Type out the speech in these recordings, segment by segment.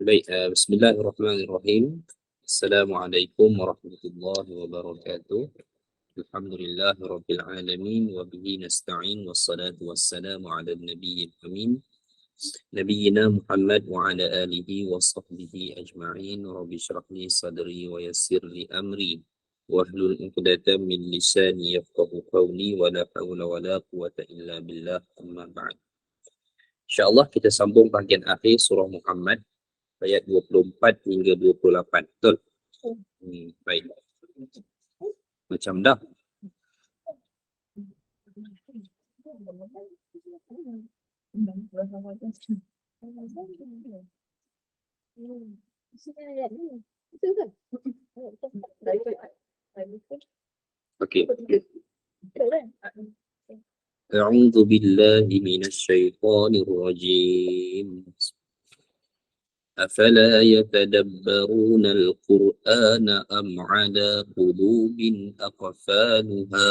Baik, bismillahirrahmanirrahim. Assalamualaikum warahmatullahi wabarakatuh. Alhamdulillahirabbil alamin wa bihi nasta'in wassalatu wassalamu ala nabiyil amin. Nabiyyina Muhammad wa ala alihi wa sahbihi ajma'in. Rabbi shrah li sadri wa yassir li amri wahlul 'uqdatam min lisani yafqahu qawli wa la hawla wa la quwwata illa billah amma ba'd. InsyaAllah kita sambung bahagian akhir surah Muhammad ayat 24 hingga 28. Betul? Baik. Macam dah. Okey. A'udzu billahi minasy syaithanir rajim. أفلا يتدبرون القرآن أم على قلوب أقفالها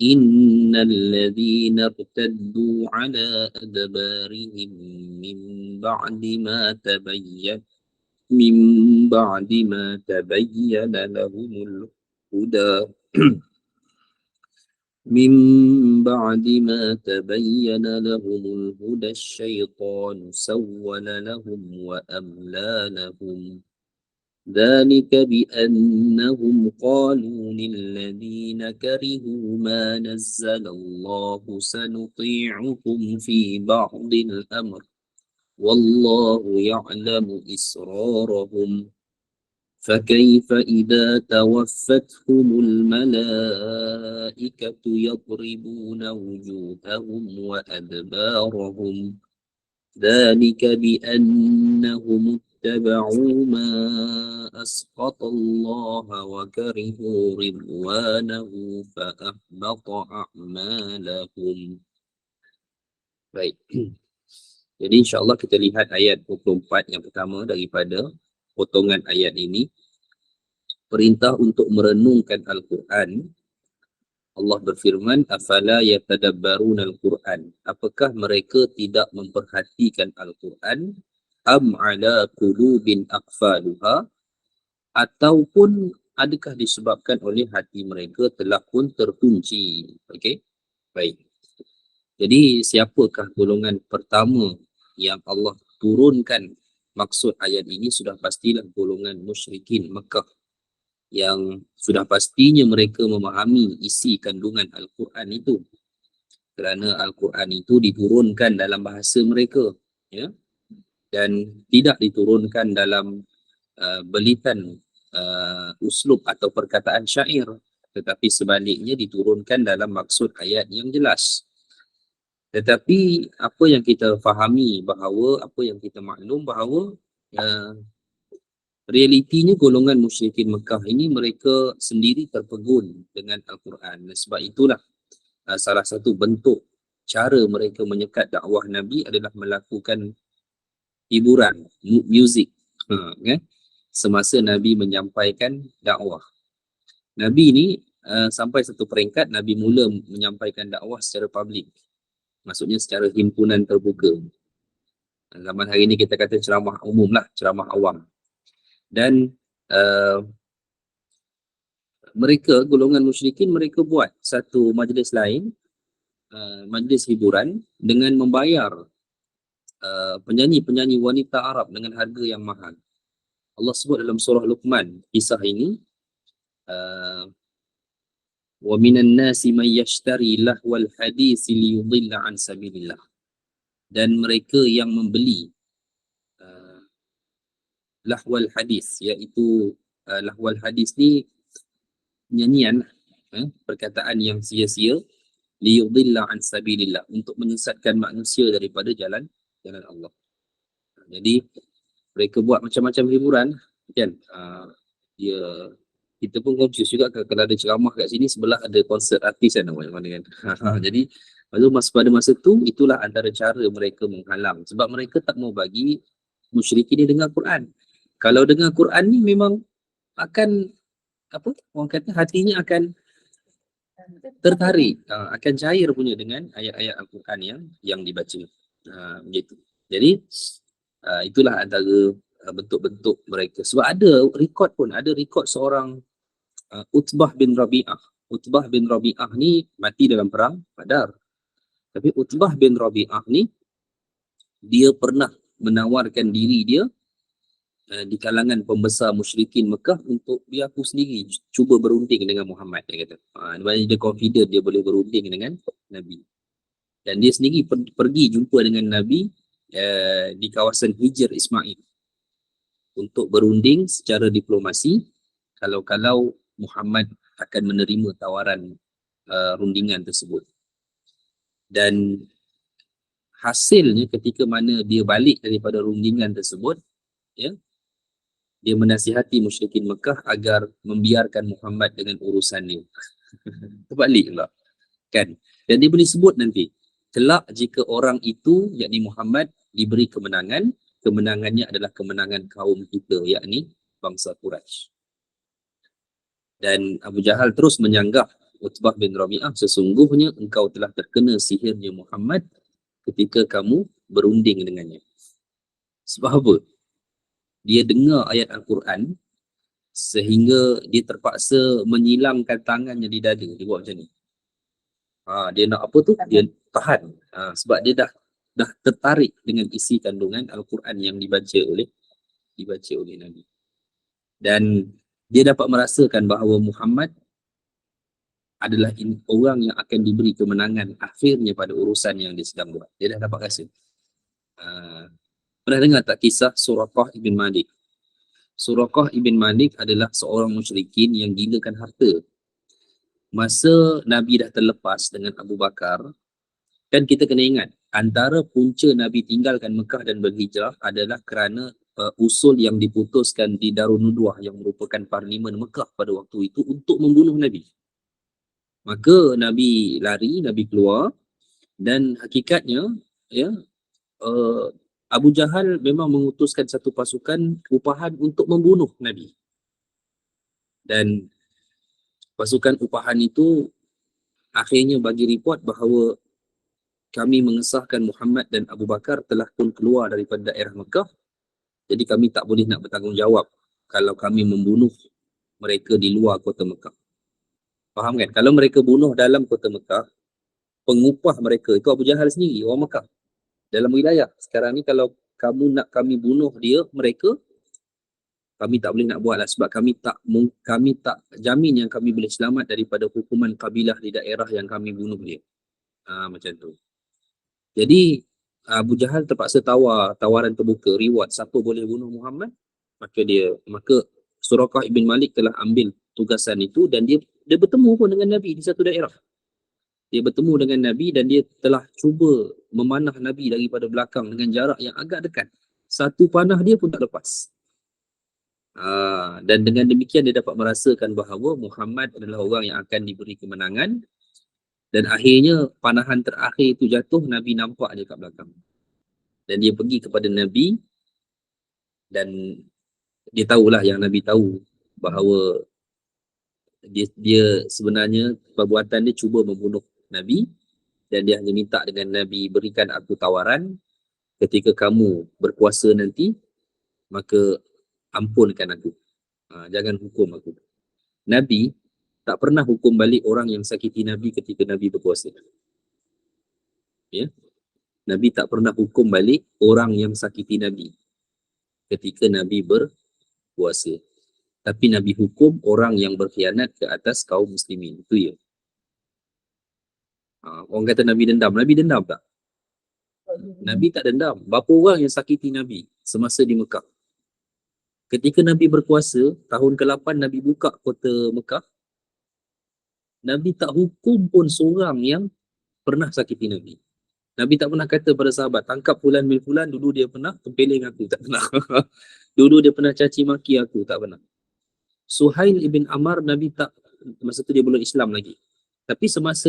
إن الذين ارتدوا على أدبارهم من بعد ما تبين لهم الهدى من بعد ما تبين لهم الهدى الشيطان سول لهم وأملى لهم ذلك بأنهم قالوا للذين كرهوا ما نزل الله سنطيعكم في بعض الأمر والله يعلم إسرارهم فكيف إذا توفتهم الملائكة يضربون وجوههم وأدبارهم ذلك بأنهم اتبعوا ما أسخط الله وكرهوا رضوانه فأحبط أعمالهم. Baik. Jadi insyaAllah kita lihat ayat 24 yang pertama daripada potongan ayat ini. Perintah untuk merenungkan Al-Quran. Allah berfirman, afala yatadabbaruna al-Quran. Apakah mereka tidak memperhatikan Al-Quran? Am ala qulubin aqfaluha? Ataupun adakah disebabkan oleh hati mereka telah pun terkunci? Okey. Baik. Jadi siapakah golongan pertama yang Allah turunkan maksud ayat ini? Sudah pastilah golongan musyrikin Mekah yang sudah pastinya mereka memahami isi kandungan Al-Quran itu, kerana Al-Quran itu diturunkan dalam bahasa mereka, ya, dan tidak diturunkan dalam belitan uslub atau perkataan syair, tetapi sebaliknya diturunkan dalam maksud ayat yang jelas. Tetapi apa yang kita fahami bahawa, apa yang kita maklum bahawa realitinya golongan musyrikin Mekah ini mereka sendiri terpegun dengan Al-Quran. Sebab itulah salah satu bentuk cara mereka menyekat dakwah Nabi adalah melakukan hiburan, muzik, kan? Semasa Nabi menyampaikan dakwah. Nabi ni sampai satu peringkat Nabi mula menyampaikan dakwah secara publik. Maksudnya secara himpunan terbuka. Zaman hari ni kita kata ceramah umum lah, ceramah awam. Dan mereka, golongan musyrikin, mereka buat satu majlis lain, majlis hiburan dengan membayar penyanyi-penyanyi wanita Arab dengan harga yang mahal. Allah sebut dalam surah Luqman kisah ini, wa minan nasi man yashtari lahwal hadis liyudilla an sabilillah. Dan mereka yang membeli lahwal hadis, iaitu lahwal hadis ni nyanyian, perkataan yang sia-sia, liyudilla an sabilillah, untuk menyesatkan manusia daripada jalan Allah. Jadi mereka buat macam-macam hiburan, kan? Kita pun confuse juga kalau ada ceramah kat sini sebelah ada konsert artis kan, mana kan. Jadi pada masa tu itulah antara cara mereka menghalang, sebab mereka tak mau bagi musyrikin ni dengar Quran. Kalau dengar Quran ni memang akan orang kata hatinya akan tertarik, akan cair punya dengan ayat-ayat Al-Quran yang dibaca. Begitu. Jadi Itulah antara bentuk-bentuk mereka. Sebab ada rekod seorang Utbah bin Rabi'ah. Utbah bin Rabi'ah ni mati dalam perang Badar. Tapi Utbah bin Rabi'ah ni dia pernah menawarkan diri dia di kalangan pembesar musyrikin Mekah untuk dia aku sendiri cuba berunding dengan Muhammad, dia kata. Dia confident dia boleh berunding dengan Nabi. Dan dia sendiri pergi jumpa dengan Nabi di kawasan Hijr Ismail untuk berunding secara diplomasi kalau Muhammad akan menerima tawaran rundingan tersebut. Dan hasilnya ketika mana dia balik daripada rundingan tersebut, ya, dia menasihati musyrikin Mekah agar membiarkan Muhammad dengan urusannya. Terbalik pula, kan? Dan dia boleh sebut nanti, kelak jika orang itu, yakni Muhammad, diberi kemenangan, kemenangannya adalah kemenangan kaum kita, yakni bangsa Quraisy. Dan Abu Jahal terus menyanggah Utbah bin Rabi'ah, sesungguhnya engkau telah terkena sihirnya Muhammad ketika kamu berunding dengannya. Sebab apa? Dia dengar ayat Al-Quran sehingga dia terpaksa menyilangkan tangannya di dada. Dia buat macam ni. Dia nak apa tu? Dia tahan. Sebab dia dah tertarik dengan isi kandungan Al-Quran yang dibaca oleh Nabi. Dan dia dapat merasakan bahawa Muhammad adalah orang yang akan diberi kemenangan akhirnya pada urusan yang dia sedang buat. Dia dah dapat rasa. Pernah dengar tak kisah Suraqah ibn Malik? Suraqah ibn Malik adalah seorang musyrikin yang gilakan harta. Masa Nabi dah terlepas dengan Abu Bakar, kan kita kena ingat, antara punca Nabi tinggalkan Mekah dan berhijrah adalah kerana usul yang diputuskan di Darun Nudwah yang merupakan parlimen Mekah pada waktu itu untuk membunuh Nabi. Maka Nabi lari, Nabi keluar, dan hakikatnya, ya, Abu Jahal memang mengutuskan satu pasukan upahan untuk membunuh Nabi. Dan pasukan upahan itu akhirnya bagi report bahawa kami mengesahkan Muhammad dan Abu Bakar telah pun keluar daripada daerah Mekah. Jadi kami tak boleh nak bertanggungjawab kalau kami membunuh mereka di luar kota Mekah. Faham kan? Kalau mereka bunuh dalam kota Mekah, pengupah mereka itu Abu Jahal sendiri, orang Mekah. Dalam wilayah sekarang ni, kalau kamu nak kami bunuh mereka, kami tak boleh nak buat lah, sebab kami tak jamin yang kami boleh selamat daripada hukuman kabilah di daerah yang kami bunuh dia. Macam tu. Jadi Abu Jahal terpaksa tawaran terbuka, reward siapa boleh bunuh Muhammad, maka Suraqah ibn Malik telah ambil tugasan itu, dan dia bertemu pun dengan Nabi di satu daerah. Dia bertemu dengan Nabi dan dia telah cuba memanah Nabi daripada belakang dengan jarak yang agak dekat. Satu panah dia pun tak lepas. Dan dengan demikian dia dapat merasakan bahawa Muhammad adalah orang yang akan diberi kemenangan. Dan akhirnya panahan terakhir itu jatuh, Nabi nampak dia kat belakang. Dan dia pergi kepada Nabi dan dia tahulah yang Nabi tahu bahawa dia sebenarnya perbuatan dia cuba membunuh Nabi, dan dia hanya minta dengan Nabi, berikan aku tawaran, ketika kamu berkuasa nanti, maka ampunkan aku. Jangan hukum aku. Nabi tak pernah hukum balik orang yang sakiti Nabi ketika Nabi berkuasa. Ya? Nabi tak pernah hukum balik orang yang sakiti Nabi ketika Nabi berkuasa. Tapi Nabi hukum orang yang berkhianat ke atas kaum muslimin. Itu ya. Orang kata Nabi dendam tak? Nabi tak dendam. Berapa orang yang sakiti Nabi semasa di Mekah? Ketika Nabi berkuasa, tahun ke-8 Nabi buka kota Mekah, Nabi tak hukum pun seorang yang pernah sakiti Nabi. Nabi tak pernah kata pada sahabat, tangkap fulan bin fulan, dulu dia pernah tempeling aku, tak pernah. Dulu dia pernah caci maki aku, tak pernah. Suhail ibn Amr, Nabi tak, masa tu dia belum Islam lagi. Tapi semasa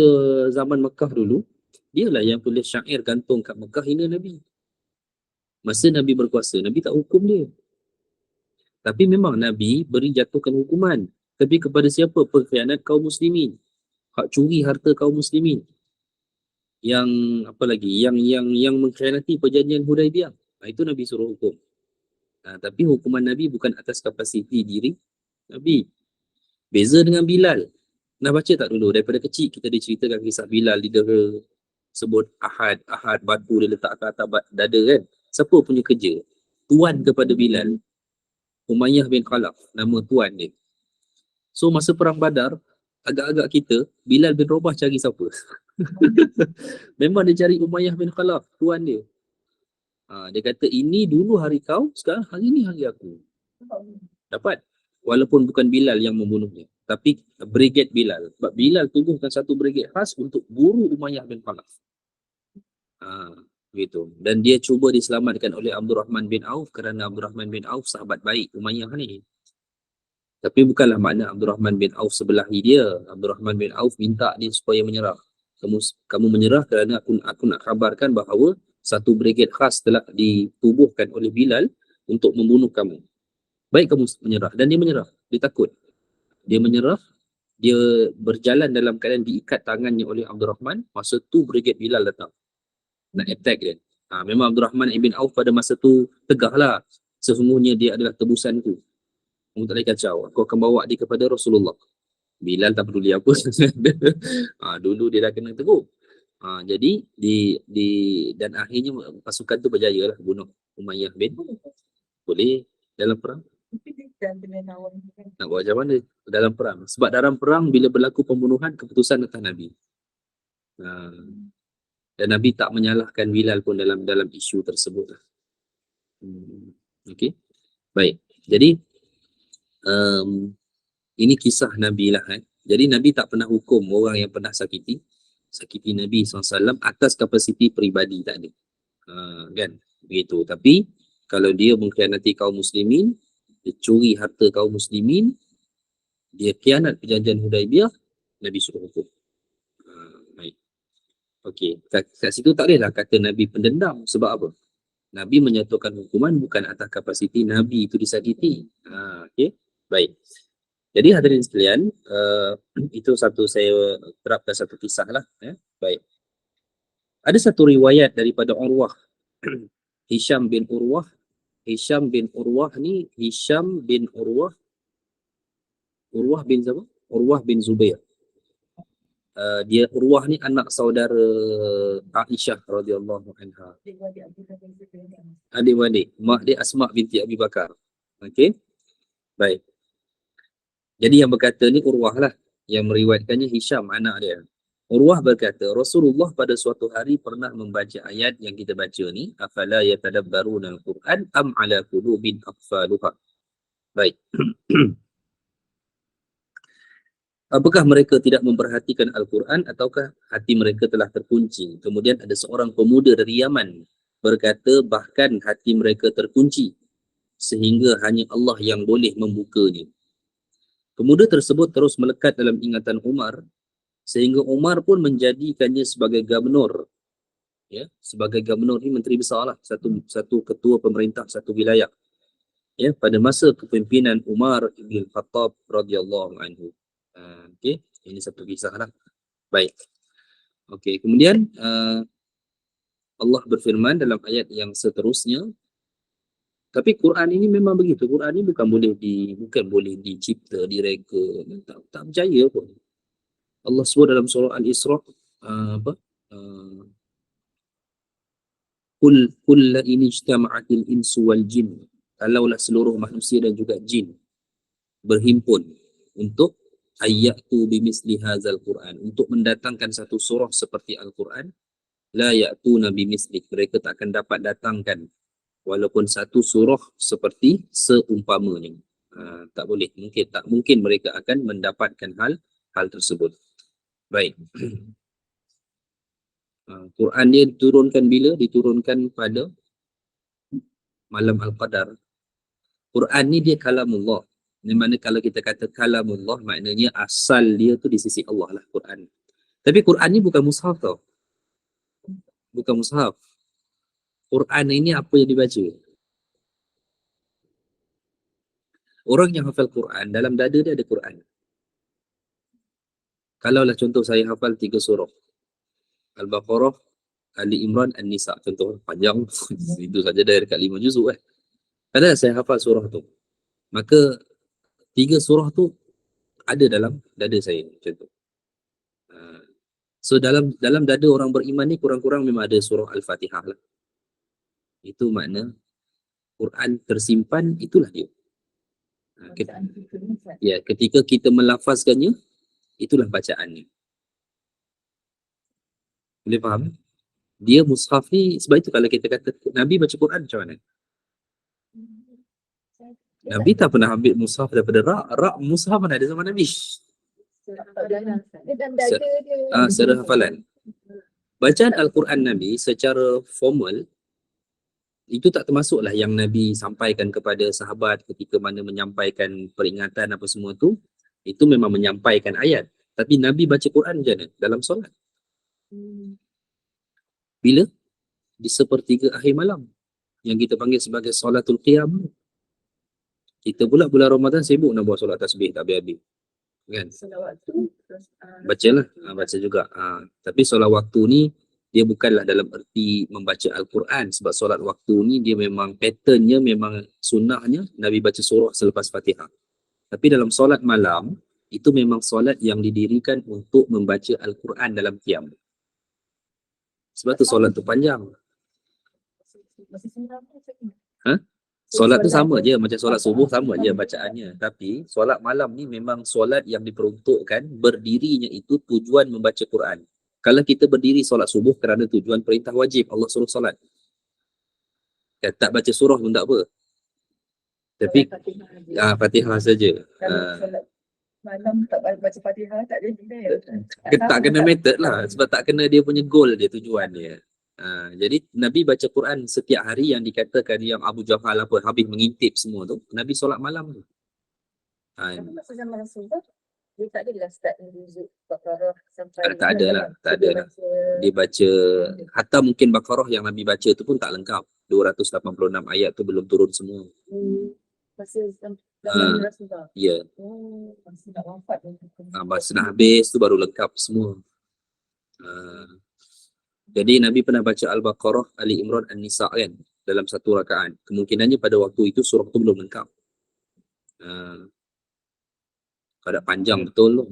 zaman Mekah dulu, dialah yang tulis syair gantung kat Mekah hina Nabi. Masa Nabi berkuasa, Nabi tak hukum dia. Tapi memang Nabi beri jatuhkan hukuman. Tapi kepada siapa? Pengkhianat kaum muslimin. Hak curi harta kaum muslimin. Yang apa lagi? Yang mengkhianati perjanjian Hudaibiyah. Itu Nabi suruh hukum. Tapi hukuman Nabi bukan atas kapasiti diri Nabi. Beza dengan Bilal. Nak baca tak dulu? Daripada kecil kita diceritakan kisah Bilal di dera, sebut Ahad, batu dia letak ke atas dada kan. Siapa punya kerja? Tuan kepada Bilal, Umayyah bin Khalaf, nama tuan dia. So masa perang Badar, agak-agak kita, Bilal bin Rabah cari siapa? Memang dia cari Umayyah bin Khalaf, tuan dia. Dia kata, ini dulu hari kau, sekarang hari ni hari aku. Dapat. Walaupun bukan Bilal yang membunuhnya, tapi brigade Bilal. Sebab Bilal tubuhkan satu brigade khas untuk buru Umayyah bin Khalaf. Gitu. Dan dia cuba diselamatkan oleh Abdul Rahman bin Auf kerana Abdul Rahman bin Auf sahabat baik Umayyah ni. Tapi bukanlah makna Abdul Rahman bin Auf sebelahi dia. Abdul Rahman bin Auf minta dia supaya menyerah. Kamu menyerah kerana aku nak khabarkan bahawa satu brigade khas telah ditubuhkan oleh Bilal untuk membunuh kamu. Baik kamu menyerah. Dan dia menyerah. Dia takut. Dia menyerah. Dia berjalan dalam keadaan diikat tangannya oleh Abdul Rahman. Masa tu brigade Bilal datang nak attack dia. Memang Abdul Rahman ibn Auf pada masa tu tegahlah. Sesungguhnya dia adalah tebusanku. Kamu tak boleh kacau. Aku akan bawa dia kepada Rasulullah. Bilal tak peduli apa. Dulu dia dah kena tegur. Jadi dan akhirnya pasukan tu berjaya lah bunuh Umayyah bin. Boleh dalam perang. Nak buat macam mana dalam perang? Sebab dalam perang bila berlaku pembunuhan, keputusan atas Nabi. Dan Nabi tak menyalahkan Bilal pun dalam isu tersebut. Okey. Baik. Jadi ini kisah Nabi lah. Jadi Nabi tak pernah hukum orang yang pernah sakiti Nabi SAW atas kapasiti peribadi tak ada. Kan? Begitu. Tapi kalau dia mengkhianati kaum muslimin, dia curi harta kaum muslimin, dia khianat perjanjian Hudaibiyah, Nabi suruh hukum. Baik. Okey, kat situ tak bolehlah kata Nabi pendendam. Sebab apa? Nabi menyatukan hukuman bukan atas kapasiti Nabi itu disakiti. Okey, baik. Jadi hadirin sekalian, itu satu saya terapkan satu kisah lah. Baik. Ada satu riwayat daripada Urwah, Hisham bin Urwah. Hisham bin Urwah ni, Urwah bin siapa? Urwah bin Zubair. Dia Urwah ni anak saudara Aisyah radhiyallahu anha. Adik-adik. Mak dia Asma binti Abi Bakar. Okey. Baik. Jadi yang berkata ni Urwah lah. Yang meriwayatkannya Hisham, anak dia. Urwah berkata, Rasulullah pada suatu hari pernah membaca ayat yang kita baca ni, afala yatadabbaruna al-Quran am ala qulubin aqfaluha. Baik. Apakah mereka tidak memperhatikan Al-Quran ataukah hati mereka telah terkunci? Kemudian ada seorang pemuda dari Yaman berkata bahkan hati mereka terkunci sehingga hanya Allah yang boleh membukanya. Pemuda tersebut terus melekat dalam ingatan Umar sehingga Umar pun menjadikannya sebagai gubernur. Ya, sebagai gubernur ni menteri besar lah, satu ketua pemerintah satu wilayah. Ya, pada masa kepimpinan Umar bin Khattab radhiyallahu anhu. Okey, ini satu kisah lah. Baik. Okey, kemudian Allah berfirman dalam ayat yang seterusnya. Tapi Quran ini memang begitu. Quran ini bukan boleh dicipta, direka. Tak percaya pun. Allah sebut dalam surah Al-Isra Qul la in ijtama'atil insu wal jin. Kalaulah seluruh manusia dan juga jin berhimpun untuk ayatu bimisli hadzal Quran, untuk mendatangkan satu surah seperti Al-Quran, la ya'tuna bimisli, mereka tak akan dapat datangkan walaupun satu surah seperti seumpamanya. Tak boleh, tak mungkin mereka akan mendapatkan hal tersebut. Baik. Quran dia diturunkan bila? Diturunkan pada malam Al-Qadar. Quran ni dia kalamullah. Di mana kalau kita kata kalamullah, maknanya asal dia tu di sisi Allah lah Quran. Tapi Quran ni bukan mushaf tau. Bukan mushaf. Quran ini apa yang dibaca? Orang yang hafal Quran, dalam dada dia ada Quran. Kalaulah contoh saya hafal 3 surah. Al-Baqarah, Ali Imran, An-Nisa. Contoh panjang. Itu saja dah dekat 5 juzuk kan. Kadang saya hafal surah tu. Maka 3 surah tu ada dalam dada saya. Macam tu. So dalam dada orang beriman ni kurang-kurang memang ada surah Al-Fatihah lah. Itu makna Quran tersimpan, itulah dia. Ketika kita melafazkannya, itulah bacaannya. Boleh faham? Dia mushaf ni, sebab itu kalau kita kata Nabi baca Quran macam mana? Nabi tak pernah ambil mushaf daripada rak mushaf mana ada zaman Nabi. Secara hafalan. Bacaan Al-Quran Nabi secara formal itu tak termasuklah yang Nabi sampaikan kepada sahabat ketika mana menyampaikan peringatan apa semua tu. Itu memang menyampaikan ayat. Tapi Nabi baca Quran macam mana? Dalam solat. Bila? Di sepertiga akhir malam. Yang kita panggil sebagai solatul qiyam. Kita pula bulan Ramadan sibuk nak buat solat tasbih tak habis-habis. Kan? Bacalah. Baca juga. Tapi solat waktu ni dia bukanlah dalam erti membaca Al-Quran, sebab solat waktu ni dia memang patternnya, memang sunnahnya Nabi baca surah selepas Fatihah. Tapi dalam solat malam, itu memang solat yang didirikan untuk membaca Al-Quran dalam qiyam. Sebab tu solat tu panjang. Solat tu sama je, macam solat subuh sama je bacaannya. Tapi solat malam ni memang solat yang diperuntukkan, berdirinya itu tujuan membaca Quran. Kalau kita berdiri solat subuh kerana tujuan perintah wajib, Allah suruh solat. Tak baca surah pun tak apa. Tapi Fatihah saja. Malam tak baca Fatihah tak jadi tak kena method lah, sebab tak kena dia punya goal dia, tujuan dia. Jadi Nabi baca Quran setiap hari yang dikatakan yang Abu Jahal apa habis mengintip semua tu, Nabi solat malam tu. Tapi masa zaman Rasulullah dia tak adalah start juzuk Baqarah sampai tak ada lah. Dia baca hatta mungkin Baqarah yang Nabi baca tu pun tak lengkap. 286 ayat tu belum turun semua. Masa zaman Rasulullah. Ya. Masa nak wafat. Masa nak habis tu baru lengkap semua. Jadi Nabi pernah baca Al-Baqarah, Ali Imran, An-Nisa kan dalam satu rakaat. Kemungkinannya pada waktu itu surah tu belum lengkap. Kada panjang betul tu.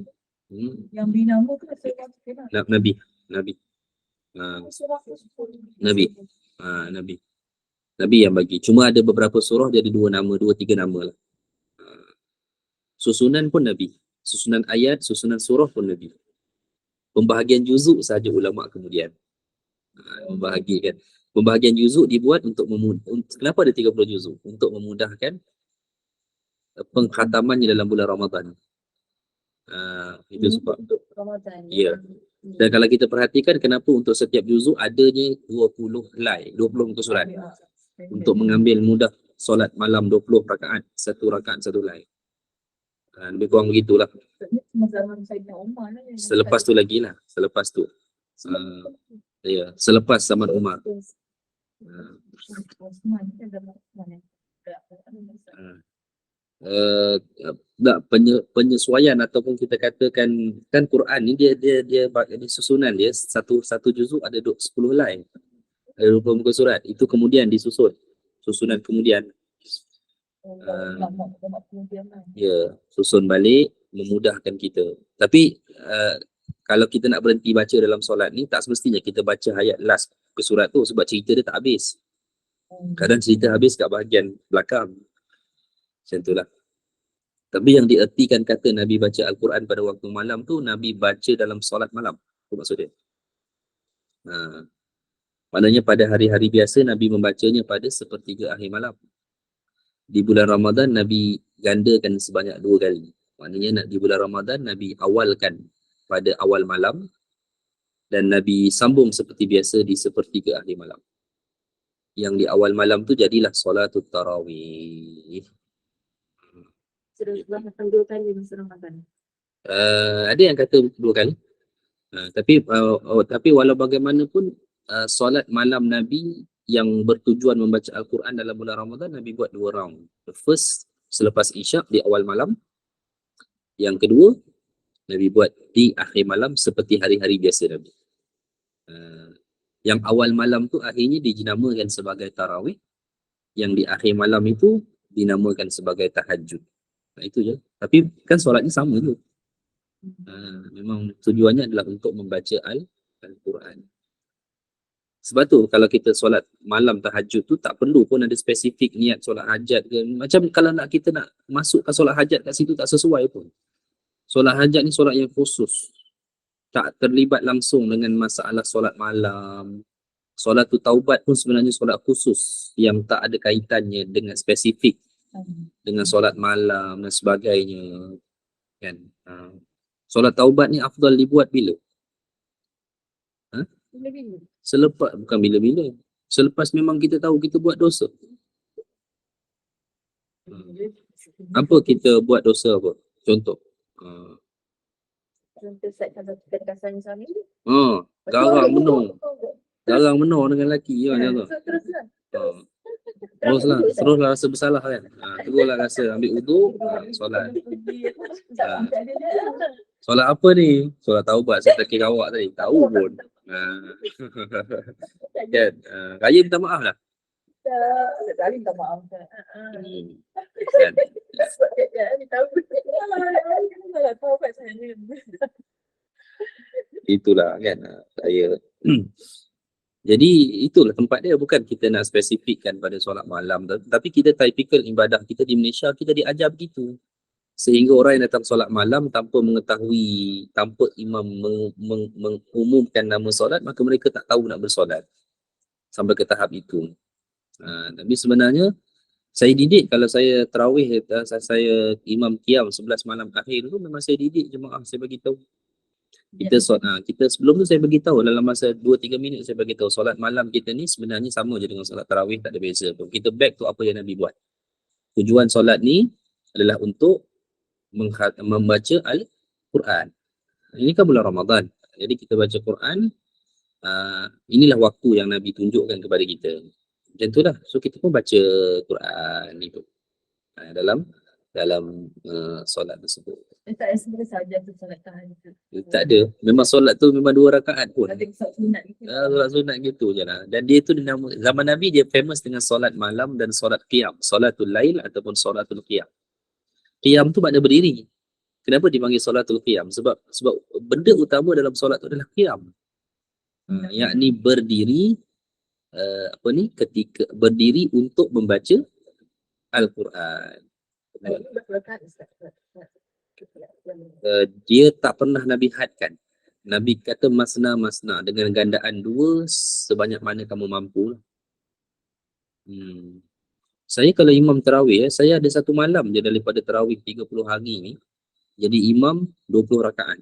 Yang binama tu Nabi. Nabi yang bagi. Cuma ada beberapa surah jadi 2 nama, 2-3 nama lah. Susunan pun Nabi. Susunan ayat, susunan surah pun Nabi. Pembahagian juzuk sahaja ulama kemudian. Membahagikan. Pembahagian juzuk dibuat untuk kenapa ada 30 juzuk? Untuk memudahkan penghatamannya dalam bulan Ramadan. Itu sebab untuk Ramadan. Ya. Dan kalau kita perhatikan kenapa untuk setiap juzuk adanya 20 helai, 20 muka surat. Untuk mengambil mudah solat malam 20 rakaat, satu rakaat satu helai. Lebih kurang begitulah. Selepas tu lagi lah. Selepas tu. Ya, selepas zaman Umar. Penyesuaian ataupun kita katakan kan Quran ni dia susunan dia satu juzuk ada 10 helai. Ada 20 muka surat. Itu kemudian disusun. Susunan kemudian. Susun balik memudahkan kita. Tapi kalau kita nak berhenti baca dalam solat ni, tak semestinya kita baca ayat last ke surat tu sebab cerita dia tak habis. Kadang cerita habis kat bahagian belakang. Macam itulah. Tapi yang diertikan kata Nabi baca Al-Quran pada waktu malam tu, Nabi baca dalam solat malam. Itu maksud dia. Maknanya pada hari-hari biasa Nabi membacanya pada sepertiga akhir malam. Di bulan Ramadan Nabi gandakan sebanyak 2 kali. Maknanya di bulan Ramadan Nabi awalkan pada awal malam dan Nabi sambung seperti biasa di sepertiga akhir malam. Yang di awal malam tu jadilah solatul tarawih. Sudah 2 kali masa Ramadan. Ada yang kata 2 kali. Tapi walau bagaimanapun solat malam Nabi yang bertujuan membaca Al-Quran dalam bulan Ramadan, Nabi buat 2 round. The first selepas Isyak di awal malam. Yang kedua Nabi buat di akhir malam seperti hari-hari biasa Nabi. Yang awal malam tu akhirnya dinamakan sebagai tarawih, yang di akhir malam itu dinamakan sebagai tahajud. Itu je. Tapi kan solatnya sama tu. Memang tujuannya adalah untuk membaca Al-Quran. Sebab tu kalau kita solat malam tahajud tu tak perlu pun ada spesifik niat solat hajat ke. Macam kalau kita nak masukkan solat hajat kat situ tak sesuai pun. Solat hajat ni solat yang khusus. Tak terlibat langsung dengan masalah solat malam. Solat tu taubat pun sebenarnya solat khusus yang tak ada kaitannya dengan spesifik dengan solat malam dan sebagainya. Kan? Solat taubat ni afdal dibuat bila? Bila-bila. Selepas, bukan bila-bila. Selepas memang kita tahu kita buat dosa. Apa kita buat dosa apa? Contoh. Contoh set kalau kita kasarnya suami. Garang menor. Garang menor dengan lelaki. Ya, Teruslah. Teruslah rasa bersalah kan. Teruslah rasa ambil uduk, solat. Solat apa ni? Solat taubat saya kira awak tadi. Tahu pun. Kan? Raya minta maaf lah. Sekali minta maaf. Kan? Itulah kan saya. Jadi itulah tempat dia, bukan kita nak spesifikkan pada solat malam, tapi kita typical ibadah kita di Malaysia, kita diajar begitu. Sehingga orang yang datang solat malam tanpa mengetahui, tanpa imam mengumumkan nama solat, maka mereka tak tahu nak bersolat. Sampai ke tahap itu. Tapi sebenarnya saya didik kalau saya tarawih, saya imam qiyam 11 malam akhir tu, memang saya didik jemaah, saya bagi tahu. Kita sebelum tu saya bagi tahu dalam masa 2-3 minit saya bagi tahu solat malam kita ni sebenarnya sama je dengan solat tarawih, tak ada beza pun. Kita back to apa yang Nabi buat. Tujuan solat ni adalah untuk membaca Al-Quran. Ini kan bulan Ramadan. Jadi kita baca Quran, inilah waktu yang Nabi tunjukkan kepada kita. Macam tu lah. So kita pun baca Quran itu dalam solat tersebut. Tak ada sebenarnya sahaja tu solat tahajud. Tak ada. Memang solat tu memang 2 rakaat pun. Ada solat sunat gitu. Solat sunat gitu je lah. Dan dia tu zaman Nabi dia famous dengan solat malam dan solat qiyam. Solatul lail ataupun solatul qiyam. Qiyam tu makna berdiri. Kenapa dipanggil solatul qiyam? Sebab benda utama dalam solat tu adalah qiyam. Yakni berdiri, ketika berdiri untuk membaca Al-Quran. Dia tak pernah Nabi hadkan. Nabi kata masna dengan gandaan 2 sebanyak mana kamu mampu. Saya kalau imam tarawih, saya ada satu malam je daripada tarawih 30 hari ni. Jadi imam 20 rakaat.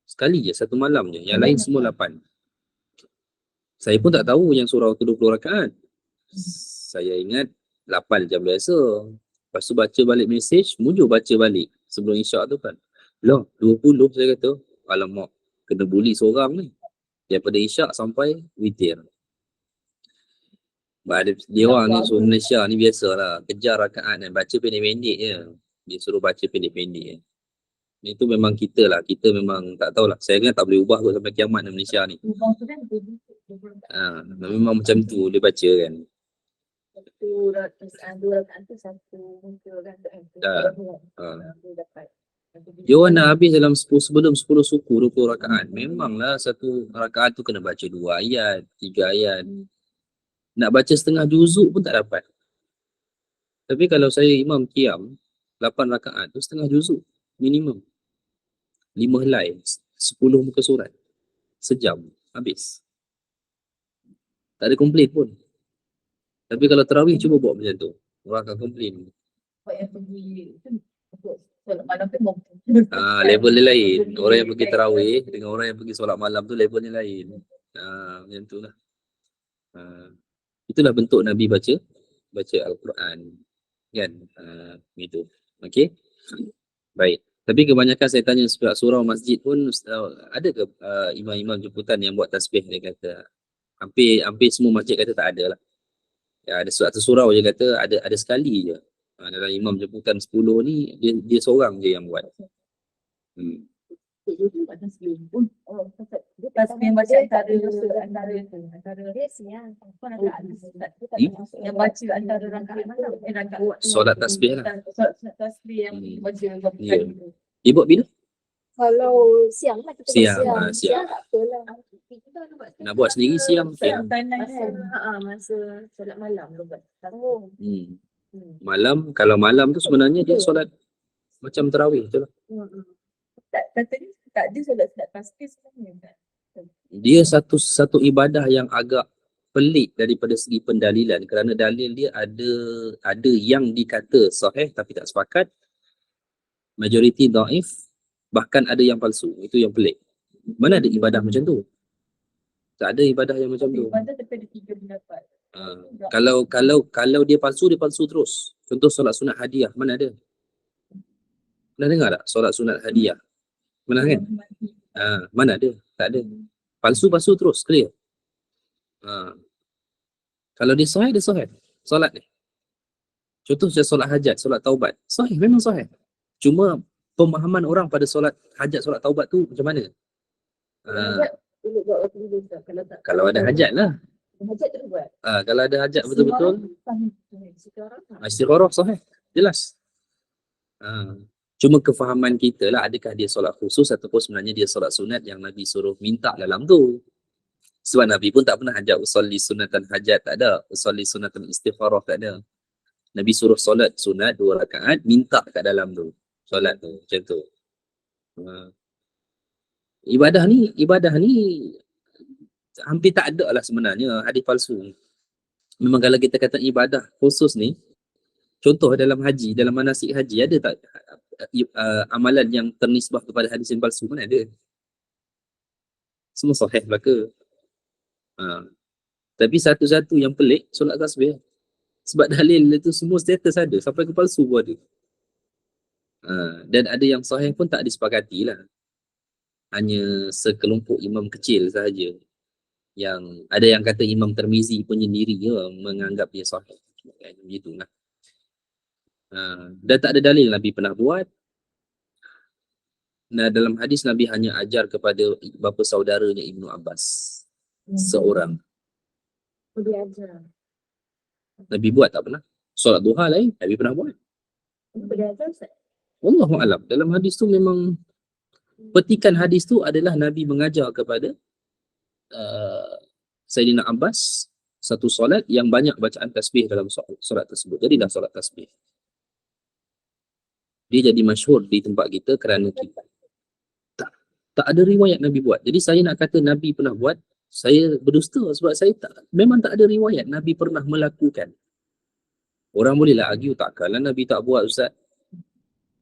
Sekali je, satu malam je. Yang lain semua 8. Saya pun tak tahu yang surau tu 20 rakaat. Saya ingat 8 jam biasa. Lepas tu baca balik mesej, mujur baca balik sebelum isyak tu kan. Loh, 20 saya kata. Alamak, kena bully seorang ni. Daripada isyak sampai witir. Dia orang ni suruh Malaysia ni biasalah. Kejar rakaat dan baca pendek-pendek je. Dia suruh baca pendek-pendek je. Itu memang kita lah. Kita memang tak tahulah. Saya kan tak boleh ubah kot sampai kiamat di Malaysia ni. Memang macam tu dia baca kan. Dia orang nak habis dalam sebelum 10 suku 20 rakaat. Memanglah satu rakaat tu kena baca 2 ayat, 3 ayat. Nak baca setengah juzuk pun tak dapat. Tapi kalau saya imam qiyam 8 rakaat tu setengah juzuk minimum. 5 helai, 10 muka surat. Sejam habis. Tak ada komplain pun. Tapi kalau tarawih cuba buat macam tu. Orang akan komplain. Level dia lain. Orang yang pergi tarawih dengan orang yang pergi solat malam tu levelnya lain. Macam tu lah. Itulah bentuk Nabi baca Al-Quran. Kan? Gitu. Okey. Baik. Tapi kebanyakan saya tanya surau masjid pun ada ke imam-imam jemputan yang buat tasbih, dia kata. Hampir semua masjid kata tak ada lah. Ya, ada satu surau je kata ada sekali je. Dalam imam jemputan 10 ni dia seorang je yang buat. Tasbih baca antara dia siang. Yang baca antara rakaat mana? Rakaat Solat tasbih lah. Solat tasbih yang baca Ya. Dia buat bila? Kalau siang lah kita Siang, buat siang. tak apalah. Nak buat sendiri siang. Masa solat malam tu buat. Malam, kalau malam tu sebenarnya dia solat macam tarawih tu lah. Katanya tak ada solat tasbih sebenarnya. Dia satu ibadah yang agak pelik daripada segi pendalilan, kerana dalil dia ada yang dikata sahih tapi tak sepakat, majoriti dhaif, bahkan ada yang palsu. Itu yang pelik. Mana ada ibadah macam tu? Tak ada ibadah yang macam tu. Ibadah tapi ada 3 pendapat. Kalau dia palsu terus. Contoh solat sunat hadiah, mana ada? Pernah dengar tak solat sunat hadiah? Pernah kan? Mana ada? Tak ada. Palsu terus, clear. Kalau dia sahih, solat ni. Contoh macam solat hajat, solat taubat. Sahih, memang sahih. Cuma pemahaman orang pada solat hajat, solat taubat tu macam mana? Kalau ada hajat lah. Hajat tu buat. Kalau ada hajat betul-betul, istikharah sahih, jelas. Cuma kefahaman kita lah, adakah dia solat khusus ataupun sebenarnya dia solat sunat yang Nabi suruh minta dalam tu. Sebab Nabi pun tak pernah ajak usolli sunatan hajat, tak ada. Usolli sunatan istikharah, tak ada. Nabi suruh solat sunat 2 rakaat, minta kat dalam tu. Solat tu, macam tu. Ibadah ni hampir tak ada lah sebenarnya hadis palsu. Memang kalau kita kata ibadah khusus ni, contoh dalam haji, dalam manasik haji, ada tak amalan yang ternisbah kepada hadis yang palsu? Mana ada? Semua sahih belaka. Tapi satu-satu yang pelik, solat tasbih. Sebab dalil itu semua status ada, sampai ke palsu pun ada. Dan ada yang sahih pun tak disepakati lah. Hanya sekelompok imam kecil sahaja. Yang ada yang kata Imam Tirmizi pun sendiri menganggap dia sahih. Begitulah. Dan tak ada dalil Nabi pernah buat. Nah, dalam hadis Nabi hanya ajar kepada bapa saudaranya Ibnu Abbas. Seorang. Dia ajar. Nabi buat tak pernah. Solat duha lain, Nabi pernah buat. Dia ajar Ustaz. Wallahu a'lam. Dalam hadis tu memang petikan hadis tu adalah Nabi mengajar kepada Sayyidina Abbas satu solat yang banyak bacaan tasbih dalam solat tersebut. Jadilah solat tasbih. Dia jadi masyhur di tempat kita kerana kita tak ada riwayat Nabi buat. Jadi saya nak kata Nabi pernah buat, saya berdusta sebab saya memang tak ada riwayat Nabi pernah melakukan. Orang bolehlah argue, takkanlah Nabi tak buat Ustaz.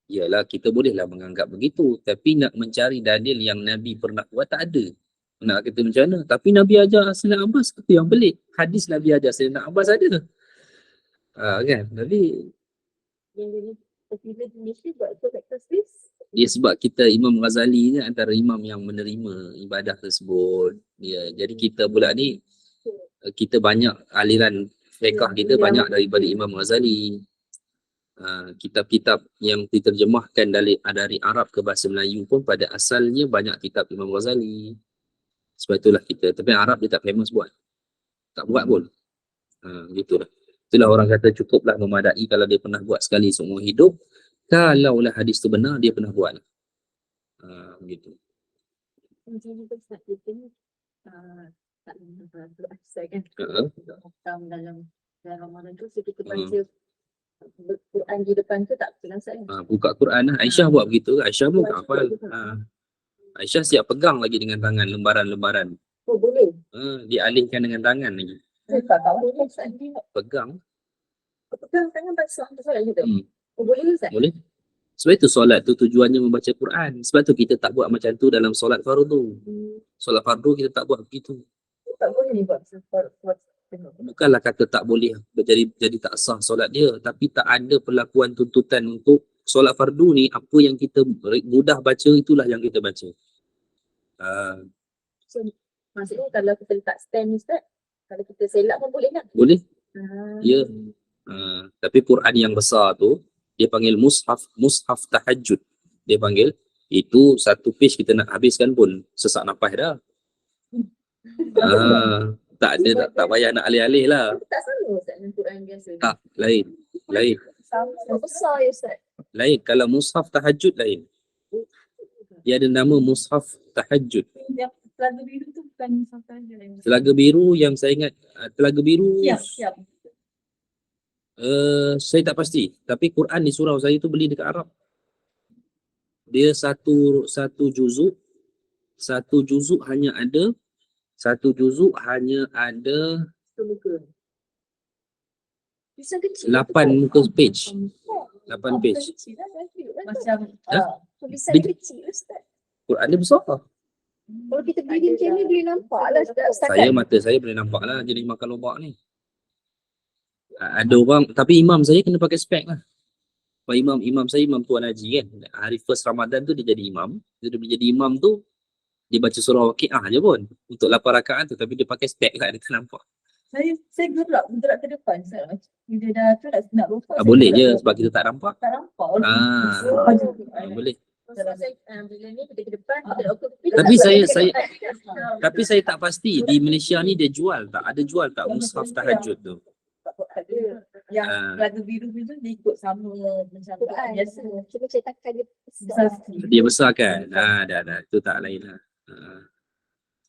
Yalah, kita bolehlah menganggap begitu, tapi nak mencari dalil yang Nabi pernah buat tak ada. Nak kata macam mana? Tapi Nabi ajar Sayyidina Abbas, itu yang pelik. Hadis Nabi ajar Sayyidina Abbas ada. Kan? Tapi Yang dia terpilih di Malaysia buat solat tasbih. dia sebab kita Imam Ghazali ni antara imam yang menerima ibadah tersebut. Jadi kita pula ni, kita banyak aliran fiqh kita banyak daripada Imam Ghazali. Kitab-kitab yang diterjemahkan dari Arab ke bahasa Melayu pun pada asalnya banyak kitab Imam Ghazali. Sebab itulah kita, tapi Arab dia tak famous buat. Tak buat pun. Gitulah. Itulah orang kata cukuplah memadai kalau dia pernah buat sekali seumur hidup. Kalaulah hadis tu benar, dia pernah buat. Begitu. Macam ni Ustaz, kita ni tak nampak Ustaz kan. Dalam Ramadan tu, so kita baca Quran di depan tu tak apa Ustaz kan. Buka Quran lah. Aisyah buat begitu. Aisyah pun tak hafal. Aisyah siap pegang lagi dengan tangan, lembaran-lembaran. Oh boleh? Dia alihkan dengan tangan lagi. Saya tak tahu Ustaz ni. Pegang. Pegang tangan basah solat juga. Oh boleh Ustaz? Boleh. Sebab itu solat tu tujuannya membaca Quran. Sebab tu kita tak buat macam tu dalam solat fardu. Solat fardu kita tak buat begitu. Tak boleh ni buat Bukanlah kata tak boleh jadi tak sah solat dia, tapi tak ada perlakuan tuntutan untuk solat fardu ni. Apa yang kita mudah baca itulah yang kita baca. So, maksudnya kalau kita letak stand ni Ustaz, kalau kita selak pun boleh kan? Boleh. Ya. Tapi Quran yang besar tu dia panggil mushaf tahajud. Dia panggil itu satu page kita nak habiskan pun sesak nafas dah. Tak ada, tak payah nak alih-alih lah. Tak sama Ustaz dengan Quran biasa. Tak, lain. Yang besar ya Ustaz. Lain. Kalau mushaf tahajud lain. Dia ada nama mushaf tahajud. Yang telaga biru tu bukan mushaf tahajud. Telaga biru yang saya ingat, telaga biru Siap. saya tak pasti. Tapi Quran di surau saya tu beli dekat Arab. Dia satu juzuk hanya ada Tulisan kecil. 8 muka page. 8 page. Macam Tulisan Bid- kecil Ustaz. Quran dia besar. Kalau kita berdiri macam ni boleh nampak lah Ustaz. Mata saya boleh nampak lah jenis makan lobak ni. Ada orang, tapi imam saya kena pakai spek lah. Imam saya Imam Tuan Haji kan. Hari first Ramadan tu dia jadi imam. Dia jadi imam tu, dia baca surah Waqiah je pun. Untuk 8 rakaat tu. Tapi dia pakai spek lah, dia tak nampak. Saya gerak ke depan. Bila dah tu nak lupa. Boleh je sebab kita tak nampak. Tak nampak. Boleh. Bila ni kita ke depan, kita Tapi saya tak pasti di Malaysia ni dia jual tak? Ada jual tak mushaf tahajud tu? ada. Yang lagu biru tu dia ikut sama macam Quran biasa. Cuma cetakan dia Besar besar. sikit. Dia besar kan? Dah. Itu tak lain lah.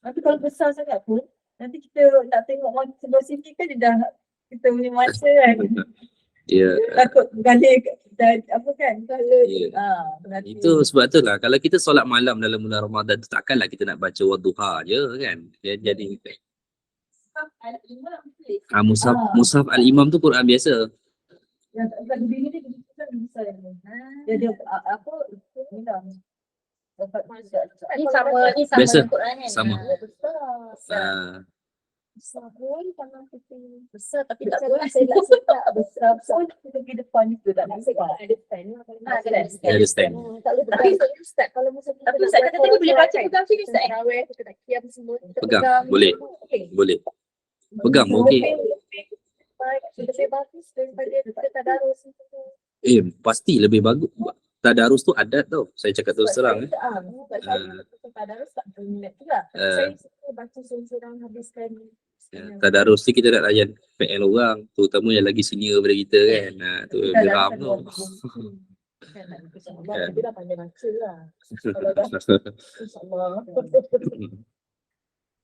Nanti kalau besar sangat pun, nanti kita nak tengok sebelah sini kan dia dah kita punya mata kan. Ya. Takut galir dan apa kan. Kalau nanti. Itu sebab tu lah. Kalau kita solat malam dalam bulan Ramadan tu takkanlah kita nak baca wadduha je kan. Dia jadi mushaf al-imam tu Quran biasa. Yang lagu biru ni dia besar yang ni. Dia apa itu bilang. Ni sama Biasa. dengan Quran kan. Sama. Besar. Besar pun tangan putih. Besar tapi tak Besar boleh. saya nak sedap. Besar pun kita pergi depan itu tak nak Saya sebab. ada stand lah. Ada stand. Tak boleh Tapi pegang Ustaz. Kalau masa kita tapi nak Ustaz buat kata tadi boleh baca kan, pegang sini kita Ustaz. tarawih, kita nak kiam semua. Kita Pegang, boleh. Okey. Boleh. Pegang pun okey. Lebih bagus daripada kita tadarus. Pasti lebih bagus. Tadarus tu adat tau. Saya cakap terus terang. Tadarus tak minat juga. Saya suka baca seorang habiskan. Tadarus ni kita nak layan PL orang. Terutama yang lagi senior daripada kita kan. Tu geram tu. Tapi dah pandai baca lah. Kalau dah insyaAllah.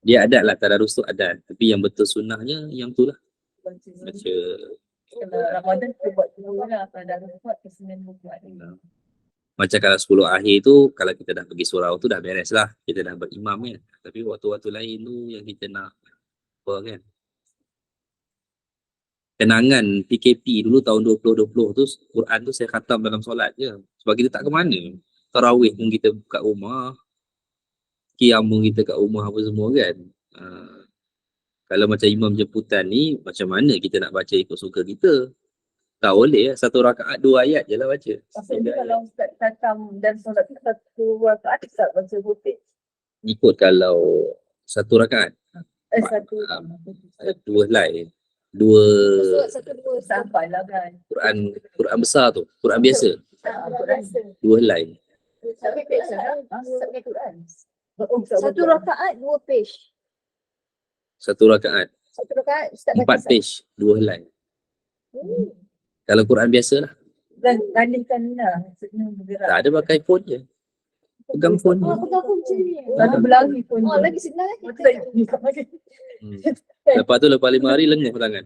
Dia adat lah. Tadarus tu adat. Tapi yang betul sunnahnya yang tu lah. Baca. Kalau Ramadan kita buat dulu lah. Tadarus buat kesenin buat. Macam kalau 10 akhir tu, kalau kita dah pergi surau tu dah beres lah. Kita dah berimam kan. Tapi waktu-waktu lain tu yang kita nak apa kan. Kenangan PKP dulu tahun 2020 tu, Quran tu saya khatam dalam solat je. Sebab kita tak ke mana. Tarawih pun kita kat rumah. Qiyam pun kita kat rumah apa semua kan. Kalau macam imam jemputan ni, macam mana kita nak baca ikut suka kita? Tak boleh lah. 1 rakaat 2 ayat je lah baca. Maksudnya kalau Ustaz khatam dan solat tu 1 rakaat Ustaz baca putih. Ikut kalau 1 rakaat. 1 2 helai. 2 Satu-dua sampai lah kan. Quran besar tu. Quran biasa. Quran. 2 helai. Tapi biasa lah. Sampai Quran. Satu rakaat 2 page. 1 rakaat Satu rakaat Ustaz 4 baca page. 2 helai. Kalau Quran biasa lah. Dan bandingkan lah. Maksudnya bergerak. Tak ada pakai phone je. Pegang phone je. pegang pun macam ni. Lalu berlari pun. Lagi senang lagi. Lepas tu lepas 5 hari lenguh tangan.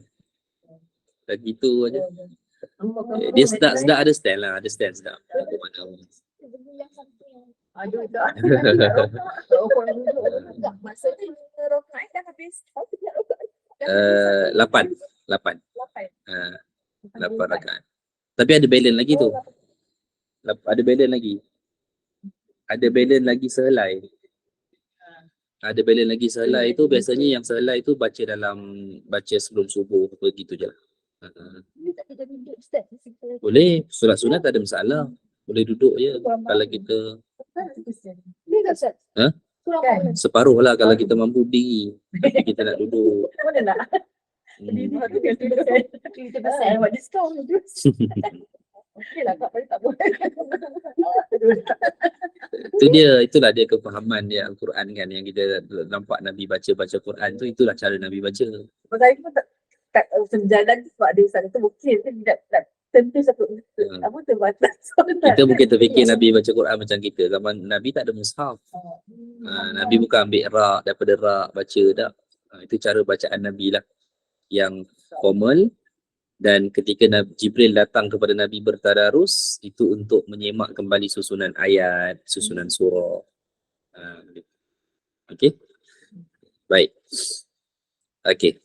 Dan gitu aja. Dia sedap ada stand lah. Ada stand sedap. Aduh tak. Tak, maksudnya rakaat dah habis. 8 rakaat. Tapi ada balance lagi tu. Ada balance lagi. Ada balance lagi sehelai. Ada balance lagi sehelai tu biasanya yang sehelai tu baca sebelum subuh apa gitu je lah. Tak ada duduk Ustaz. Boleh, solat sunat tak ada masalah. Boleh duduk je kalau kita Boleh tak Ustaz? Ha? Kurang separuh lah kalau kita mampu berdiri. Tapi kita nak duduk. Mana nak? Hmm. Kita besar buat diskaun. Okey lah Kak, tapi tak boleh. Itulah dia kefahaman dia Al-Quran kan, yang kita nampak Nabi baca Quran tu, itulah cara Nabi baca. Sebab saya pun tak sejalan sebab ada sana tu mungkin tidak tentu satu apa terbatas. Kita mungkin terfikir Nabi baca Quran macam kita. Zaman Nabi tak ada mushaf. Nabi bukan ambil rak daripada rak baca tak. Itu cara bacaan Nabi lah yang formal. Dan ketika Jibril datang kepada Nabi bertadarus, itu untuk menyemak kembali susunan ayat, susunan surah. Okey. Baik. Okey.